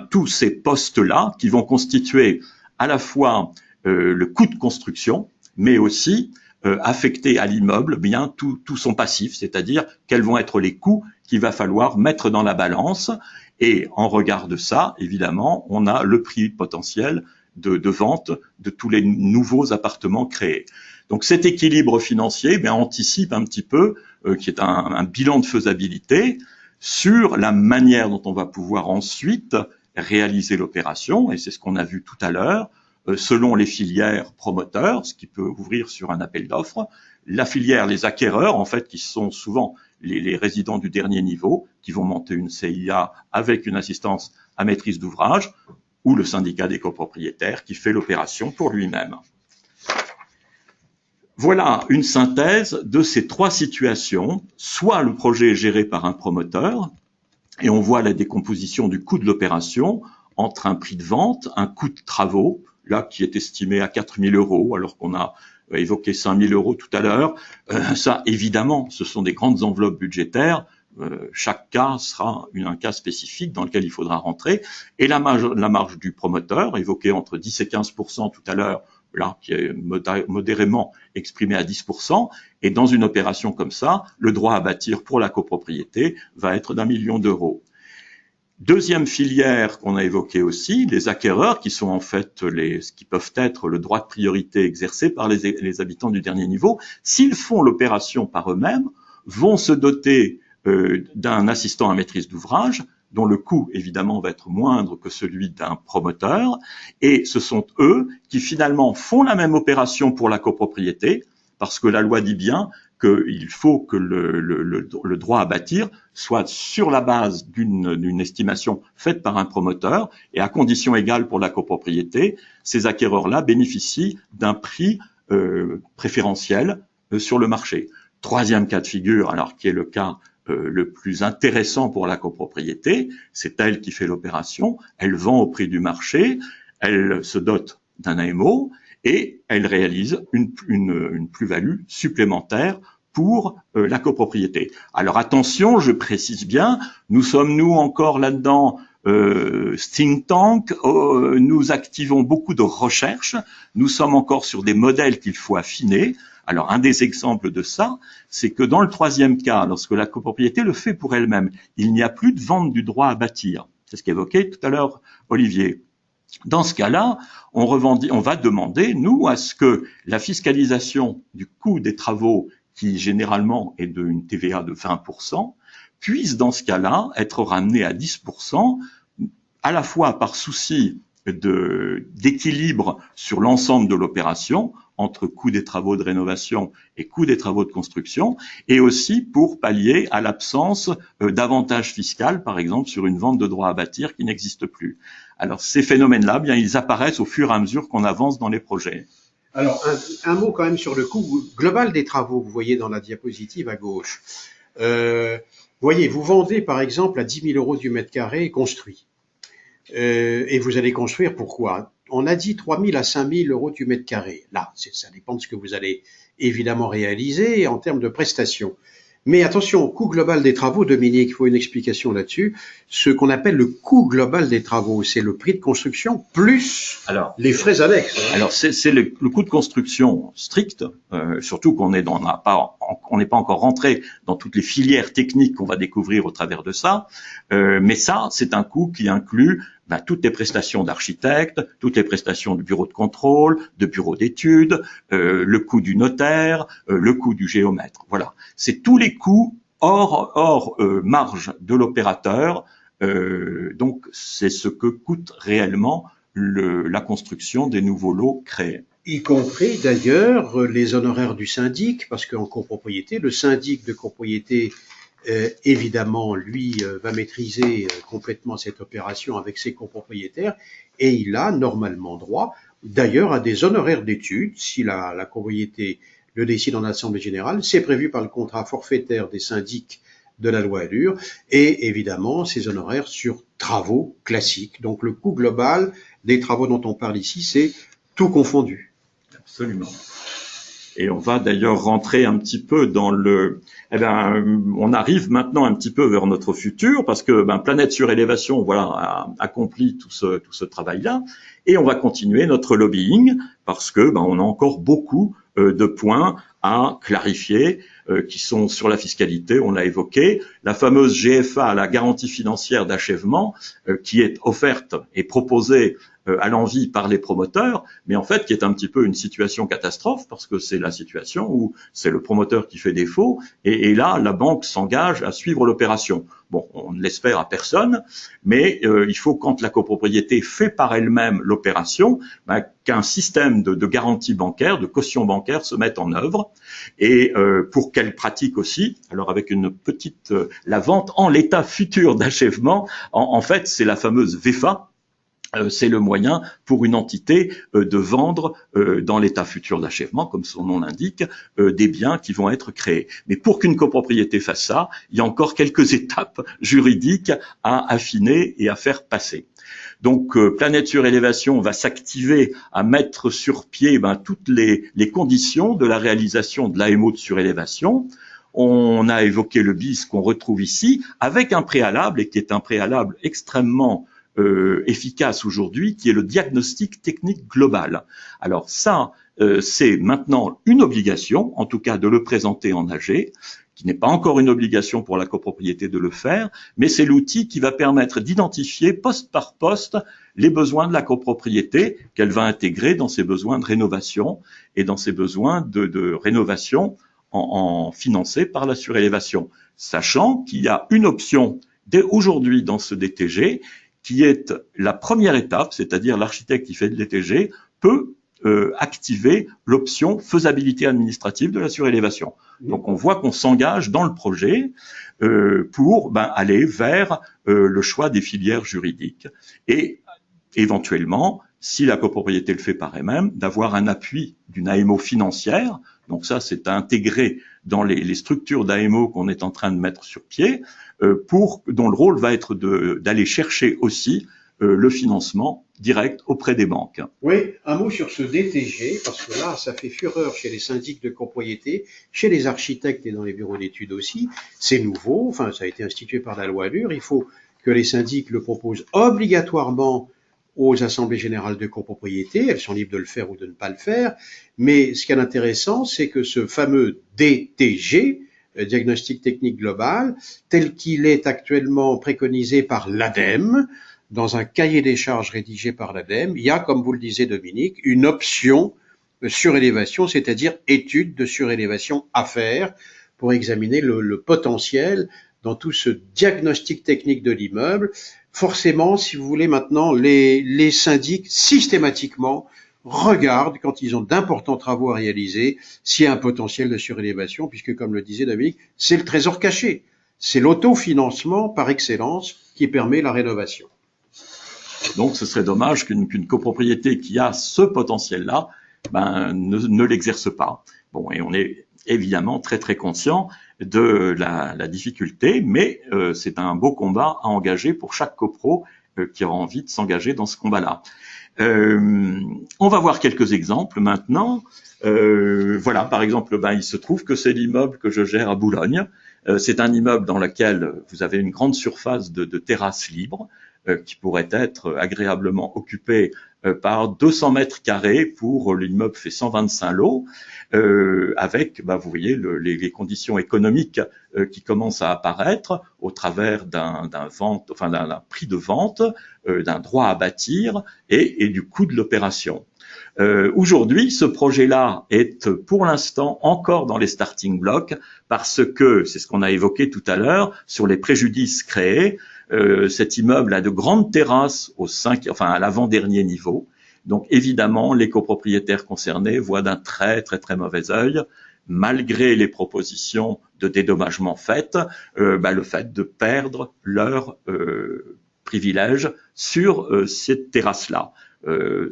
tous ces postes-là qui vont constituer à la fois le coût de construction, mais aussi affecter à l'immeuble bien tout son passif, c'est-à-dire quels vont être les coûts qu'il va falloir mettre dans la balance. Et en regard de ça, évidemment, on a le prix potentiel de vente de tous les nouveaux appartements créés. Donc cet équilibre financier anticipe un petit peu, qui est un bilan de faisabilité sur la manière dont on va pouvoir ensuite réaliser l'opération, et c'est ce qu'on a vu tout à l'heure, selon les filières promoteurs, ce qui peut ouvrir sur un appel d'offres, la filière, les acquéreurs, en fait, qui sont souvent les résidents du dernier niveau, qui vont monter une CIA avec une assistance à maîtrise d'ouvrage, ou le syndicat des copropriétaires qui fait l'opération pour lui-même. Voilà une synthèse de ces trois situations. Soit le projet est géré par un promoteur, et on voit la décomposition du coût de l'opération entre un prix de vente, un coût de travaux, là qui est estimé à 4 000 euros, alors qu'on a évoqué 5 000 euros tout à l'heure. Ça, évidemment, ce sont des grandes enveloppes budgétaires. Chaque cas sera un cas spécifique dans lequel il faudra rentrer. Et la marge du promoteur, évoquée entre 10 et 15% tout à l'heure, là, qui est modérément exprimé à 10%, et dans une opération comme ça, le droit à bâtir pour la copropriété va être d'1 million d'euros. Deuxième filière qu'on a évoquée aussi, les acquéreurs, qui sont en fait ce qui peuvent être le droit de priorité exercé par les habitants du dernier niveau, s'ils font l'opération par eux-mêmes, vont se doter d'un assistant à maîtrise d'ouvrage, dont le coût, évidemment, va être moindre que celui d'un promoteur, et ce sont eux qui, finalement, font la même opération pour la copropriété, parce que la loi dit bien qu'il faut que le droit à bâtir soit sur la base d'une estimation faite par un promoteur, et à condition égale pour la copropriété, ces acquéreurs-là bénéficient d'un prix préférentiel sur le marché. Troisième cas de figure, alors qui est le cas le plus intéressant pour la copropriété, c'est elle qui fait l'opération, elle vend au prix du marché, elle se dote d'un AMO et elle réalise une plus-value supplémentaire pour la copropriété. Alors attention, je précise bien, nous sommes encore là-dedans think tank, nous activons beaucoup de recherches, nous sommes encore sur des modèles qu'il faut affiner. Alors, un des exemples de ça, c'est que dans le troisième cas, lorsque la copropriété le fait pour elle-même, il n'y a plus de vente du droit à bâtir. C'est ce qu'évoquait tout à l'heure Olivier. Dans ce cas-là, on va demander, nous, à ce que la fiscalisation du coût des travaux, qui généralement est d'une TVA de 20%, puisse, dans ce cas-là, être ramenée à 10%, à la fois par souci d'équilibre sur l'ensemble de l'opération, entre coût des travaux de rénovation et coût des travaux de construction, et aussi pour pallier à l'absence d'avantages fiscaux, par exemple sur une vente de droits à bâtir qui n'existe plus. Alors ces phénomènes-là, ils apparaissent au fur et à mesure qu'on avance dans les projets. Alors un mot quand même sur le coût global des travaux, vous voyez dans la diapositive à gauche. Voyez, vous vendez par exemple à 10 000 euros du mètre carré construit. Et vous allez construire pourquoi? On a dit 3 000 à 5 000 euros du mètre carré. Là, ça dépend de ce que vous allez évidemment réaliser en termes de prestations. Mais attention, coût global des travaux, Dominique, il faut une explication là-dessus. Ce qu'on appelle le coût global des travaux, c'est le prix de construction plus les frais annexes. Alors c'est le coût de construction strict, surtout qu'on n'est pas encore rentré dans toutes les filières techniques qu'on va découvrir au travers de ça. Mais ça, c'est un coût qui inclut toutes les prestations d'architecte, toutes les prestations du bureau de contrôle, de bureau d'études, le coût du notaire, le coût du géomètre. Voilà, c'est tous les coûts hors marge de l'opérateur. Donc c'est ce que coûte réellement la construction des nouveaux lots créés. Y compris d'ailleurs les honoraires du syndic, parce qu'en copropriété, le syndic de copropriété évidemment, lui, va maîtriser complètement cette opération avec ses copropriétaires et il a normalement droit, d'ailleurs, à des honoraires d'études, si la copropriété le décide en assemblée générale. C'est prévu par le contrat forfaitaire des syndics de la loi Allure et évidemment, ces honoraires sur travaux classiques. Donc, le coût global des travaux dont on parle ici, c'est tout confondu. Absolument. Et on va d'ailleurs rentrer un petit peu dans on arrive maintenant un petit peu vers notre futur parce que Planète Surélévation, voilà, a accompli tout ce travail-là, et on va continuer notre lobbying parce que on a encore beaucoup de points à clarifier qui sont sur la fiscalité, on l'a évoqué, la fameuse GFA, la garantie financière d'achèvement, qui est offerte et proposée à l'envi par les promoteurs, mais en fait qui est un petit peu une situation catastrophe parce que c'est la situation où c'est le promoteur qui fait défaut et là la banque s'engage à suivre l'opération. Bon, on ne l'espère à personne, mais il faut quand la copropriété fait par elle-même l'opération, qu'un système de garantie bancaire, de caution bancaire se mette en œuvre et pour qu'elle pratique aussi, alors avec une petite, la vente en l'état futur d'achèvement, en fait c'est la fameuse VEFA. C'est le moyen pour une entité de vendre dans l'état futur d'achèvement, comme son nom l'indique, des biens qui vont être créés. Mais pour qu'une copropriété fasse ça, il y a encore quelques étapes juridiques à affiner et à faire passer. Donc, Planète Surélévation va s'activer à mettre sur pied toutes les conditions de la réalisation de l'AMO de surélévation. On a évoqué le BIS qu'on retrouve ici, avec un préalable, et qui est un préalable extrêmement efficace aujourd'hui, qui est le diagnostic technique global. Alors ça, c'est maintenant une obligation, en tout cas de le présenter en AG, qui n'est pas encore une obligation pour la copropriété de le faire, mais c'est l'outil qui va permettre d'identifier poste par poste les besoins de la copropriété qu'elle va intégrer dans ses besoins de rénovation et dans ses besoins de rénovation en financés par la surélévation, sachant qu'il y a une option dès aujourd'hui dans ce DTG qui est la première étape, c'est-à-dire l'architecte qui fait de l'ETG peut activer l'option faisabilité administrative de la surélévation. Donc on voit qu'on s'engage dans le projet pour aller vers le choix des filières juridiques et éventuellement, si la copropriété le fait par elle-même, d'avoir un appui d'une AMO financière. Donc ça, c'est intégré dans les structures d'AMO qu'on est en train de mettre sur pied, dont le rôle va être d'aller chercher aussi le financement direct auprès des banques. Oui, un mot sur ce DTG, parce que là, ça fait fureur chez les syndics de copropriété, chez les architectes et dans les bureaux d'études aussi. C'est nouveau, enfin, ça a été institué par la loi Allure. Il faut que les syndics le proposent obligatoirement aux assemblées générales de copropriété. Elles sont libres de le faire ou de ne pas le faire. Mais ce qui est intéressant, c'est que ce fameux DTG, diagnostic technique global, tel qu'il est actuellement préconisé par l'ADEME, dans un cahier des charges rédigé par l'ADEME, il y a, comme vous le disiez Dominique, une option de surélévation, c'est-à-dire étude de surélévation à faire pour examiner le potentiel dans tout ce diagnostic technique de l'immeuble. Forcément, si vous voulez maintenant, les syndics systématiquement regardent, quand ils ont d'importants travaux à réaliser, s'il y a un potentiel de surélévation, puisque comme le disait Dominique, c'est le trésor caché. C'est l'autofinancement par excellence qui permet la rénovation. Donc, ce serait dommage qu'une copropriété qui a ce potentiel-là, ne l'exerce pas. Bon, et on est évidemment très très conscient de la difficulté, mais c'est un beau combat à engager pour chaque copro qui aura envie de s'engager dans ce combat-là. On va voir quelques exemples maintenant. Voilà, par exemple, il se trouve que c'est l'immeuble que je gère à Boulogne. C'est un immeuble dans lequel vous avez une grande surface de terrasse libre qui pourrait être agréablement occupée par 200 mètres carrés pour l'immeuble fait 125 lots, avec, vous voyez, les conditions économiques qui commencent à apparaître au travers d'un prix de vente, d'un droit à bâtir et du coût de l'opération. Aujourd'hui, ce projet-là est pour l'instant encore dans les starting blocks parce que, c'est ce qu'on a évoqué tout à l'heure, sur les préjudices créés, cet immeuble a de grandes terrasses à l'avant-dernier niveau. Donc évidemment, les copropriétaires concernés voient d'un très très très mauvais œil, malgré les propositions de dédommagement faites, le fait de perdre leur privilège sur cette terrasse-là.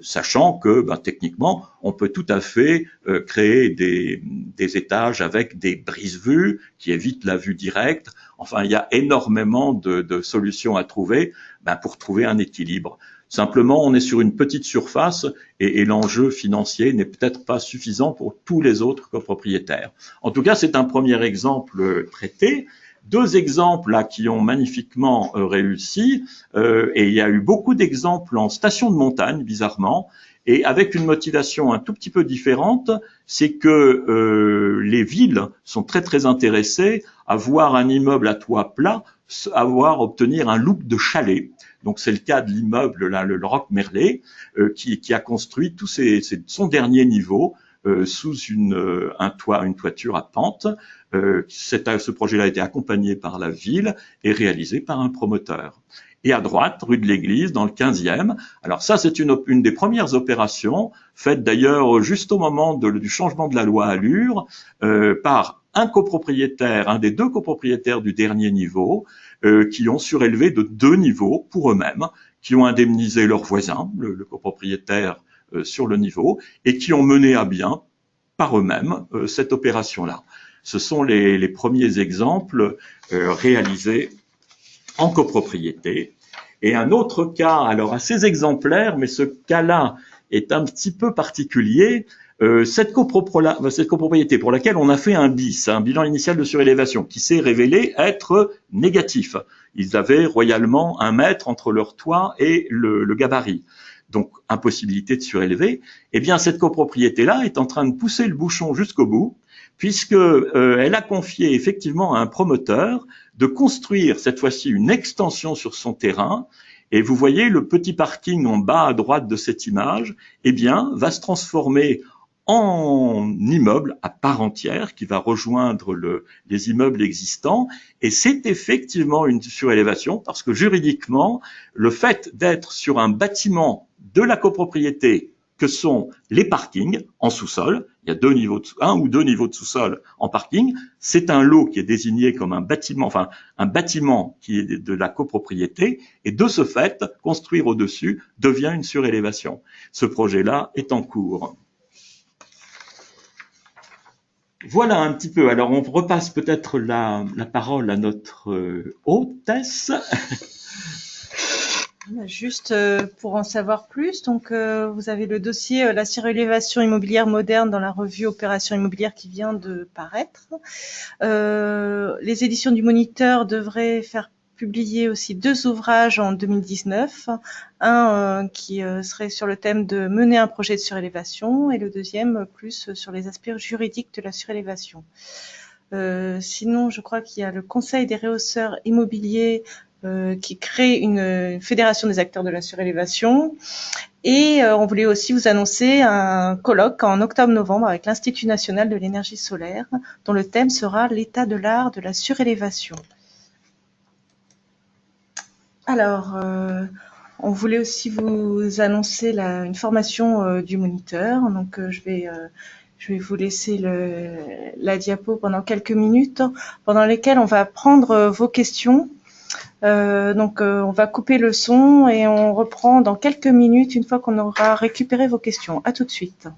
Sachant que techniquement, on peut tout à fait créer des étages avec des brises-vues qui évitent la vue directe. Enfin, il y a énormément de solutions à trouver pour trouver un équilibre. Simplement, on est sur une petite surface et l'enjeu financier n'est peut-être pas suffisant pour tous les autres copropriétaires. En tout cas, c'est un premier exemple traité. Deux exemples là qui ont magnifiquement réussi, et il y a eu beaucoup d'exemples en station de montagne, bizarrement, et avec une motivation un tout petit peu différente, c'est que les villes sont très très intéressées à voir un immeuble à toit plat obtenir un look de chalet. Donc c'est le cas de l'immeuble là, le Roc Merlet, qui a construit son dernier niveau sous une toiture à pente. Ce projet-là a été accompagné par la ville et réalisé par un promoteur. Et à droite, rue de l'Église, dans le 15e. Alors ça, c'est une des premières opérations, faites d'ailleurs juste au moment du changement de la loi Allure, par un des deux copropriétaires du dernier niveau, qui ont surélevé de 2 niveaux pour eux-mêmes, qui ont indemnisé leurs voisins, le copropriétaire sur le niveau, et qui ont mené à bien par eux-mêmes cette opération-là. Ce sont les premiers exemples réalisés en copropriété. Et un autre cas, alors assez exemplaire, mais ce cas-là est un petit peu particulier. Cette copropriété pour laquelle on a fait un bilan initial de surélévation, qui s'est révélé être négatif. Ils avaient royalement 1 mètre entre leur toit et le gabarit. Donc, impossibilité de surélever. Eh bien, cette copropriété-là est en train de pousser le bouchon jusqu'au bout, puisque elle a confié effectivement à un promoteur de construire cette fois-ci une extension sur son terrain. Et vous voyez le petit parking en bas à droite de cette image, eh bien, va se transformer en immeuble à part entière qui va rejoindre les immeubles existants. Et c'est effectivement une surélévation parce que juridiquement, le fait d'être sur un bâtiment de la copropriété que sont les parkings en sous-sol, il y a 1 ou 2 niveaux de sous-sol en parking, c'est un lot qui est désigné comme un bâtiment qui est de la copropriété, et de ce fait, construire au-dessus devient une surélévation. Ce projet-là est en cours. Voilà un petit peu. Alors on repasse peut-être la parole à notre hôtesse. Juste pour en savoir plus, donc vous avez le dossier la surélévation immobilière moderne dans la revue Opération immobilière qui vient de paraître. Les éditions du Moniteur devraient faire publier aussi 2 ouvrages en 2019, un qui serait sur le thème de mener un projet de surélévation et le deuxième plus sur les aspects juridiques de la surélévation. Sinon, je crois qu'il y a le Conseil des rehausseurs immobiliers qui crée une fédération des acteurs de la surélévation. Et on voulait aussi vous annoncer un colloque en octobre-novembre avec l'Institut national de l'énergie solaire, dont le thème sera l'état de l'art de la surélévation. Alors, on voulait aussi vous annoncer une formation du moniteur. Donc, je vais vous laisser la diapo pendant quelques minutes, pendant lesquelles on va prendre vos questions. On va couper le son et on reprend dans quelques minutes une fois qu'on aura récupéré vos questions. À tout de suite.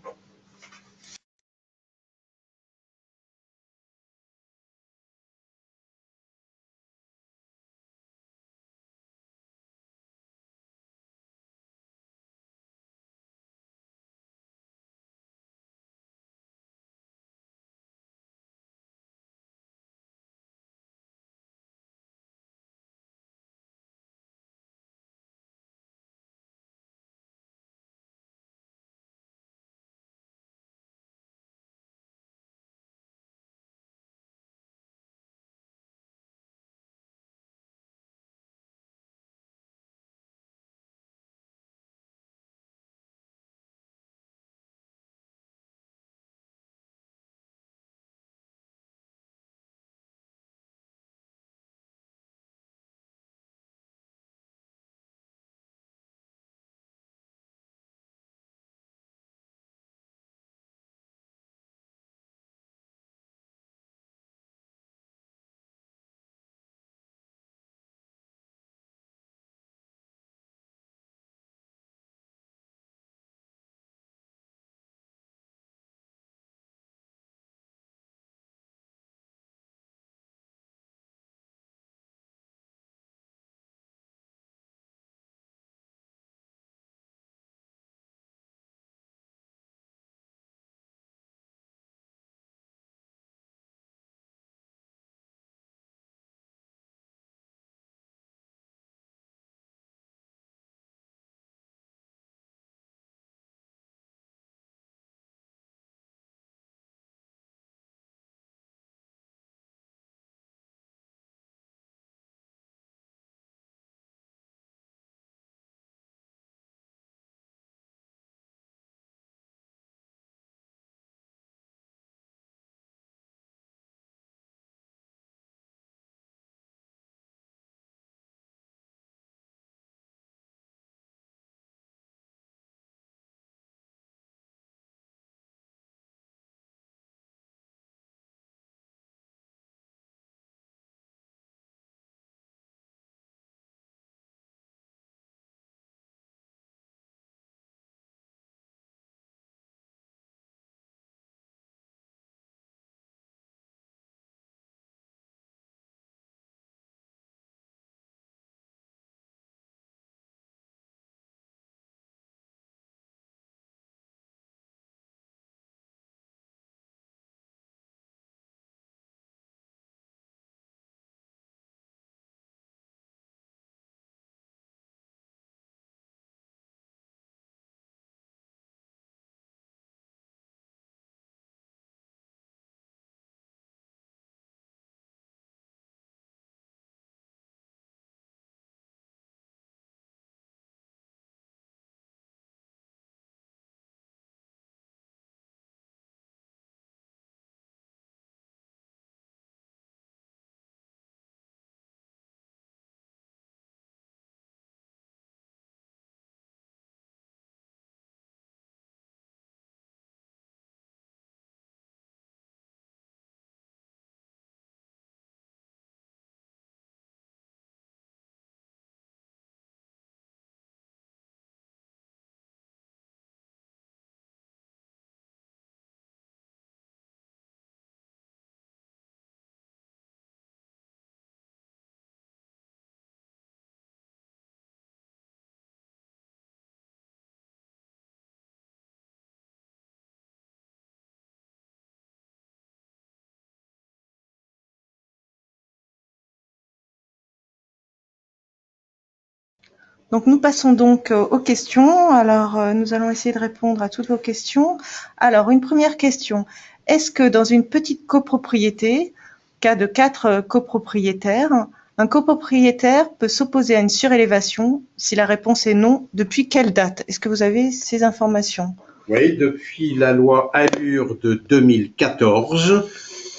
Donc nous passons donc aux questions. Alors nous allons essayer de répondre à toutes vos questions. Alors une première question. Est-ce que dans une petite copropriété, cas de 4 copropriétaires, un copropriétaire peut s'opposer à une surélévation? Si la réponse est non, depuis quelle date? Est-ce que vous avez ces informations? Oui, depuis la loi Allure de 2014,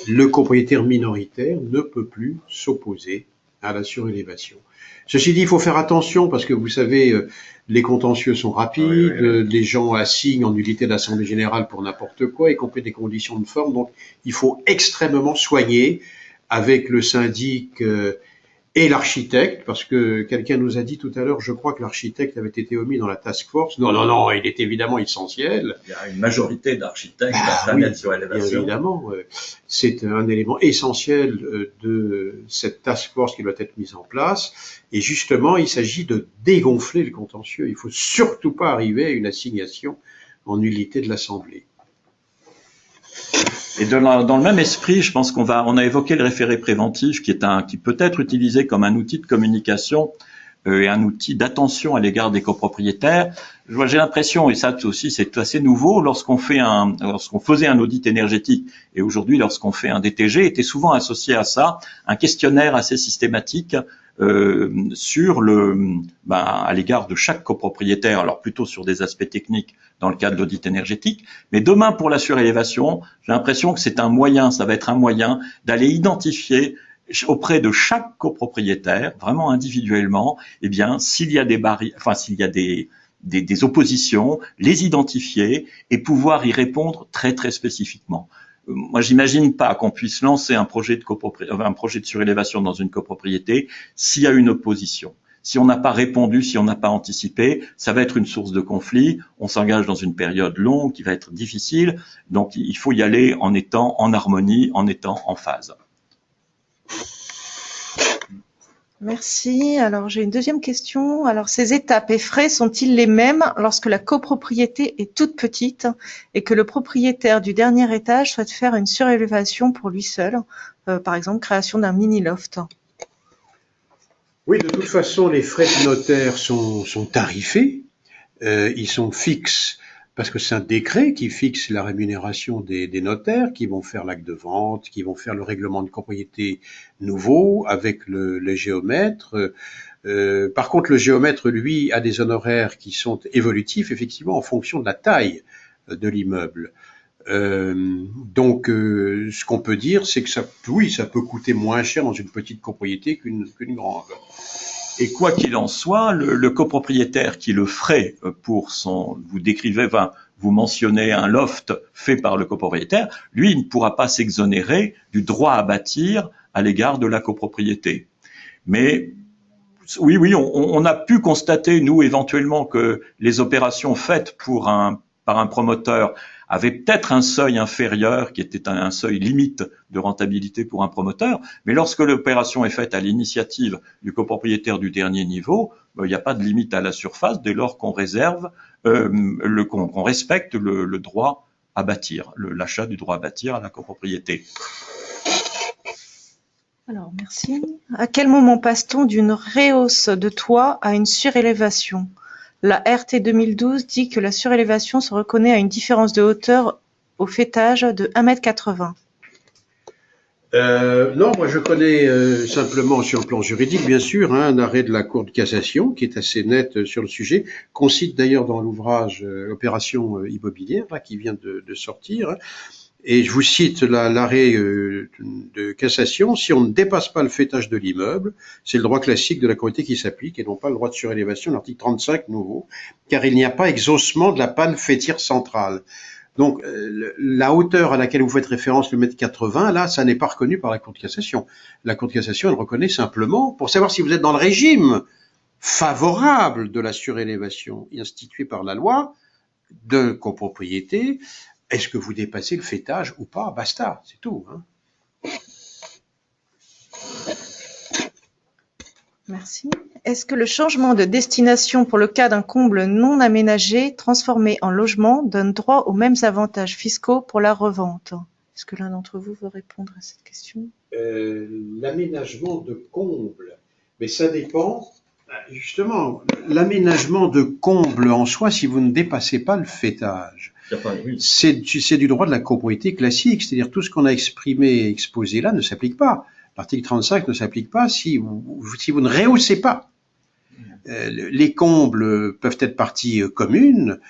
le propriétaire minoritaire ne peut plus s'opposer à la surélévation. Ceci dit, il faut faire attention parce que vous savez, les contentieux sont rapides, les gens assignent en nullité d'assemblée générale pour n'importe quoi, y compris des conditions de forme. Donc, il faut extrêmement soigner avec le syndic et l'architecte, parce que quelqu'un nous a dit tout à l'heure, je crois que l'architecte avait été omis dans la task force. Non, non, non, il est évidemment essentiel. Il y a une majorité d'architectes à Oui, planète sur bien élévation. évidemment, c'est un élément essentiel de cette task force qui doit être mise en place. Et justement, il s'agit de dégonfler le contentieux. Il faut surtout pas arriver à une assignation en nullité de l'Assemblée. Et dans le même esprit, je pense on a évoqué le référé préventif qui peut être utilisé comme un outil de communication et un outil d'attention à l'égard des copropriétaires. J'ai l'impression, et ça aussi c'est assez nouveau, lorsqu'on faisait un audit énergétique, et aujourd'hui lorsqu'on fait un DTG, était souvent associé à ça un questionnaire assez systématique à l'égard de chaque copropriétaire, alors plutôt sur des aspects techniques dans le cadre de l'audit énergétique, mais demain pour la surélévation, j'ai l'impression que ça va être un moyen d'aller identifier auprès de chaque copropriétaire, vraiment individuellement, eh bien, s'il y a s'il y a des oppositions, les identifier et pouvoir y répondre très très spécifiquement. Moi, j'imagine pas qu'on puisse lancer un projet de surélévation dans une copropriété s'il y a une opposition. Si on n'a pas répondu, si on n'a pas anticipé, ça va être une source de conflit. On s'engage dans une période longue qui va être difficile. Donc, il faut y aller en étant en harmonie, en étant en phase. Merci. Alors j'ai une deuxième question. Alors ces étapes et frais sont-ils les mêmes lorsque la copropriété est toute petite et que le propriétaire du dernier étage souhaite faire une surélévation pour lui seul, par exemple création d'un mini loft? Oui, de toute façon, les frais de notaire sont tarifés, ils sont fixes parce que c'est un décret qui fixe la rémunération des notaires qui vont faire l'acte de vente, qui vont faire le règlement de propriété nouveau avec le géomètre. Par contre, le géomètre, lui, a des honoraires qui sont évolutifs, effectivement, en fonction de la taille de l'immeuble. Ce qu'on peut dire, c'est que ça peut coûter moins cher dans une petite propriété qu'une grande. Et quoi qu'il en soit, le copropriétaire qui le ferait vous mentionnez un loft fait par le copropriétaire, lui, il ne pourra pas s'exonérer du droit à bâtir à l'égard de la copropriété. Mais oui, on a pu constater, nous, éventuellement, que les opérations faites par un promoteur avaient peut-être un seuil inférieur qui était un seuil limite de rentabilité pour un promoteur, mais lorsque l'opération est faite à l'initiative du copropriétaire du dernier niveau, il n'y a pas de limite à la surface dès lors qu'on qu'on respecte le droit à bâtir, l'achat du droit à bâtir à la copropriété. Alors, merci. À quel moment passe-t-on d'une rehausse de toit à une surélévation? La RT 2012 dit que la surélévation se reconnaît à une différence de hauteur au faîtage de 1,80 m. Non, moi je connais simplement sur le plan juridique, bien sûr, un arrêt de la Cour de cassation qui est assez net sur le sujet, qu'on cite d'ailleurs dans l'ouvrage Opération immobilière, là, qui vient de sortir. Et je vous cite l'arrêt de cassation. Si on ne dépasse pas le faîtage de l'immeuble, c'est le droit classique de la Cour qui s'applique et non pas le droit de surélévation, l'article 35 nouveau, car il n'y a pas exhaussement de la panne faîtière centrale. Donc, la hauteur à laquelle vous faites référence, le 1,80 m, là, ça n'est pas reconnu par la Cour de cassation. La Cour de cassation, elle reconnaît simplement, pour savoir si vous êtes dans le régime favorable de la surélévation instituée par la loi de copropriété, est-ce que vous dépassez le faîtage ou pas? Basta, c'est tout. Merci. Est-ce que le changement de destination pour le cas d'un comble non aménagé transformé en logement donne droit aux mêmes avantages fiscaux pour la revente? Est-ce que l'un d'entre vous veut répondre à cette question? L'aménagement de comble, mais ça dépend Justement, l'aménagement de comble en soi, si vous ne dépassez pas le fêtage, Oui. c'est du droit de la copropriété classique, c'est-à-dire tout ce qu'on a exprimé, exposé là ne s'applique pas. L'article 35 ne s'applique pas si vous ne rehaussez pas. Les combles peuvent être partie commune,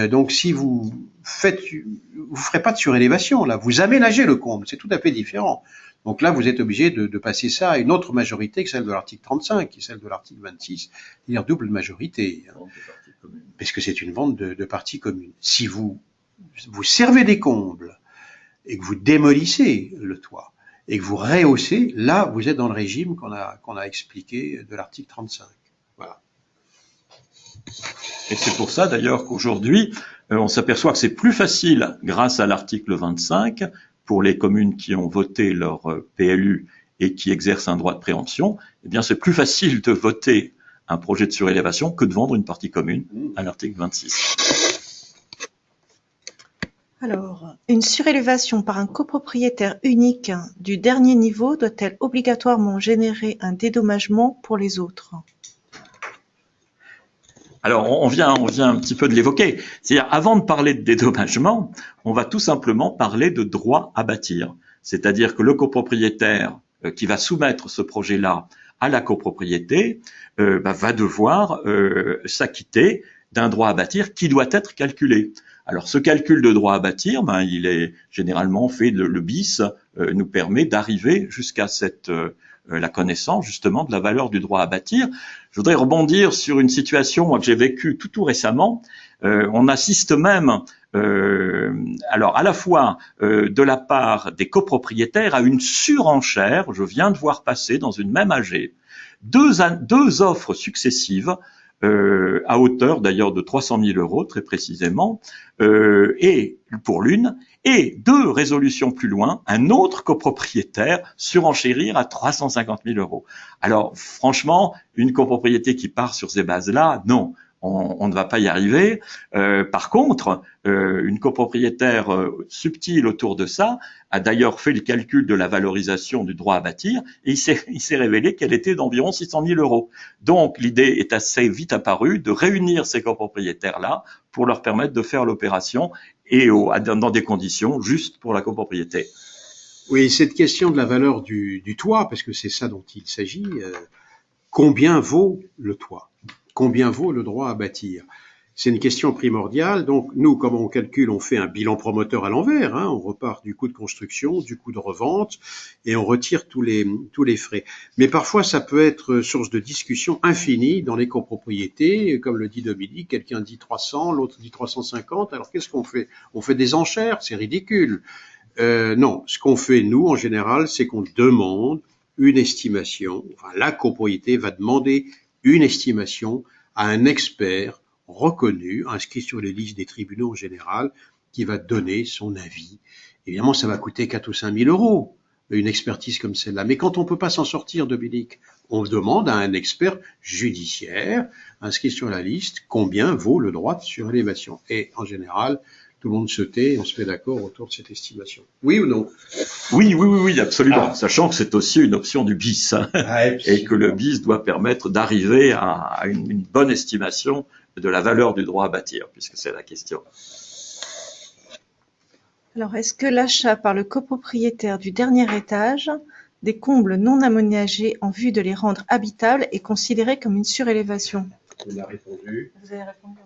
donc si vous ferez pas de surélévation là, vous aménagez le comble, c'est tout à fait différent. Donc là, vous êtes obligé de passer ça à une autre majorité que celle de l'article 35, qui est celle de l'article 26, c'est-à-dire double majorité, parce que c'est une vente de partie commune. Si vous servez des combles et que vous démolissez le toit et que vous rehaussez, là, vous êtes dans le régime qu'on a expliqué de l'article 35. Voilà. Et c'est pour ça d'ailleurs qu'aujourd'hui, on s'aperçoit que c'est plus facile, grâce à l'article 25, pour les communes qui ont voté leur PLU et qui exercent un droit de préemption, eh bien c'est plus facile de voter un projet de surélévation que de vendre une partie commune à l'article 26. Alors, une surélévation par un copropriétaire unique du dernier niveau doit-elle obligatoirement générer un dédommagement pour les autres? Alors, on vient un petit peu de l'évoquer. C'est-à-dire, avant de parler de dédommagement, on va tout simplement parler de droit à bâtir. C'est-à-dire que le copropriétaire qui va soumettre ce projet-là à la copropriété va devoir s'acquitter d'un droit à bâtir qui doit être calculé. Alors, ce calcul de droit à bâtir, il est généralement fait, le BIS nous permet d'arriver jusqu'à la connaissance justement de la valeur du droit à bâtir. Je voudrais rebondir sur une situation moi, que j'ai vécue tout récemment. On assiste même, alors à la fois de la part des copropriétaires à une surenchère. Je viens de voir passer dans une même AG deux offres successives à hauteur d'ailleurs de 300 000 euros très précisément, et pour l'une, et deux résolutions plus loin, un autre copropriétaire surenchérir à 350 000 euros. Alors franchement, une copropriété qui part sur ces bases-là, non. On ne va pas y arriver. Par contre, une copropriétaire subtile autour de ça a d'ailleurs fait le calcul de la valorisation du droit à bâtir et il s'est révélé qu'elle était d'environ 600 000 euros. Donc l'idée est assez vite apparue de réunir ces copropriétaires-là pour leur permettre de faire l'opération et dans des conditions justes pour la copropriété. Oui, cette question de la valeur du toit, parce que c'est ça dont il s'agit, combien vaut le toit ? Combien vaut le droit à bâtir? C'est une question primordiale. Donc, nous, comment on calcule? On fait un bilan promoteur à l'envers. On repart du coût de construction, du coût de revente, et on retire tous les frais. Mais parfois, ça peut être source de discussion infinie dans les copropriétés. Comme le dit Dominique, quelqu'un dit 300, l'autre dit 350. Alors, qu'est-ce qu'on fait? On fait des enchères, c'est ridicule. Non, ce qu'on fait, nous, en général, c'est qu'on demande une estimation. Enfin, la copropriété va demander une estimation à un expert reconnu, inscrit sur les listes des tribunaux en général, qui va donner son avis. Évidemment, ça va coûter 4 ou 5 000 euros, une expertise comme celle-là. Mais quand on ne peut pas s'en sortir, Dominique, on demande à un expert judiciaire, inscrit sur la liste, combien vaut le droit de surélévation. Et en général, tout le monde se tait, on se met d'accord autour de cette estimation. Oui ou non? Oui, absolument. Sachant que c'est aussi une option du BIS, et que le BIS doit permettre d'arriver à une bonne estimation de la valeur du droit à bâtir, puisque c'est la question. Alors, est-ce que l'achat par le copropriétaire du dernier étage des combles non aménagés en vue de les rendre habitables est considéré comme une surélévation? On a répondu. Vous avez répondu.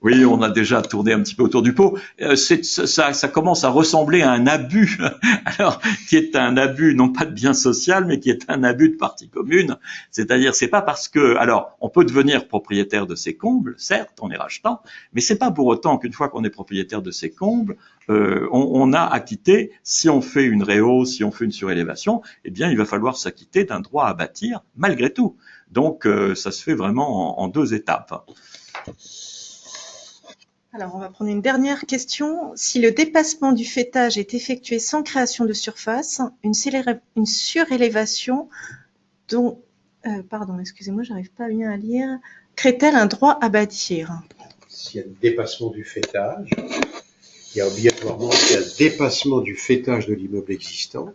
Oui, on a déjà tourné un petit peu autour du pot. Ça commence à ressembler à un abus, alors qui est un abus non pas de bien social, mais qui est un abus de partie commune. C'est-à-dire, c'est pas parce que, alors, on peut devenir propriétaire de ces combles, certes, en les rachetant, mais c'est pas pour autant qu'une fois qu'on est propriétaire de ces combles, on a acquitté, si on fait une réhausse, si on fait une surélévation, eh bien, il va falloir s'acquitter d'un droit à bâtir malgré tout. Donc, ça se fait vraiment en deux étapes. Alors, on va prendre une dernière question. Si le dépassement du fêtage est effectué sans création de surface, une surélévation dont, excusez-moi, j'arrive pas bien à lire, crée-t-elle un droit à bâtir? S'il y a un dépassement du fêtage, il y a obligatoirement un dépassement du fêtage de l'immeuble existant.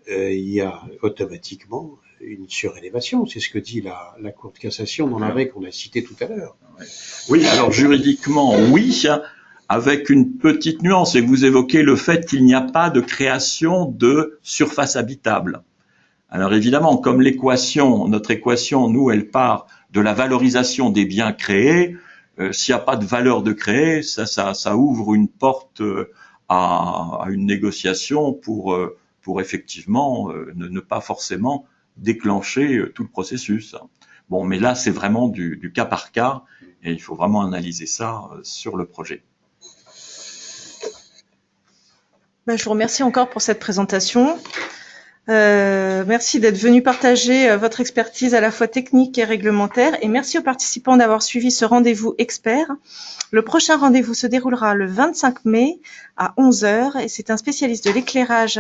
il y a automatiquement une surélévation. C'est ce que dit la Cour de cassation dans l'arrêt qu'on a cité tout à l'heure. Oui, alors juridiquement, oui, avec une petite nuance. Et vous évoquez le fait qu'il n'y a pas de création de surface habitable. Alors évidemment, comme notre équation, nous, elle part de la valorisation des biens créés. S'il n'y a pas de valeur de créer, ça ouvre une porte à une négociation pour effectivement ne pas forcément déclencher tout le processus. Bon, mais là, c'est vraiment du cas par cas et il faut vraiment analyser ça sur le projet. Je vous remercie encore pour cette présentation. Merci d'être venu partager votre expertise à la fois technique et réglementaire et merci aux participants d'avoir suivi ce rendez-vous expert. Le prochain rendez-vous se déroulera le 25 mai à 11 h et c'est un spécialiste de l'éclairage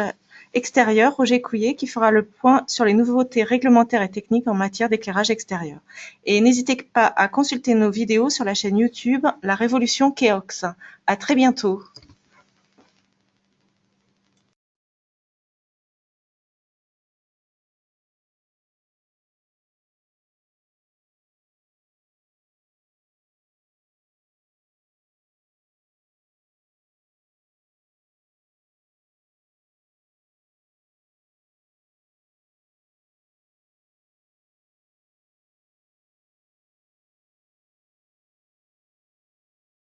extérieur, Roger Couillet, qui fera le point sur les nouveautés réglementaires et techniques en matière d'éclairage extérieur. Et n'hésitez pas à consulter nos vidéos sur la chaîne YouTube La Révolution Keox. À très bientôt.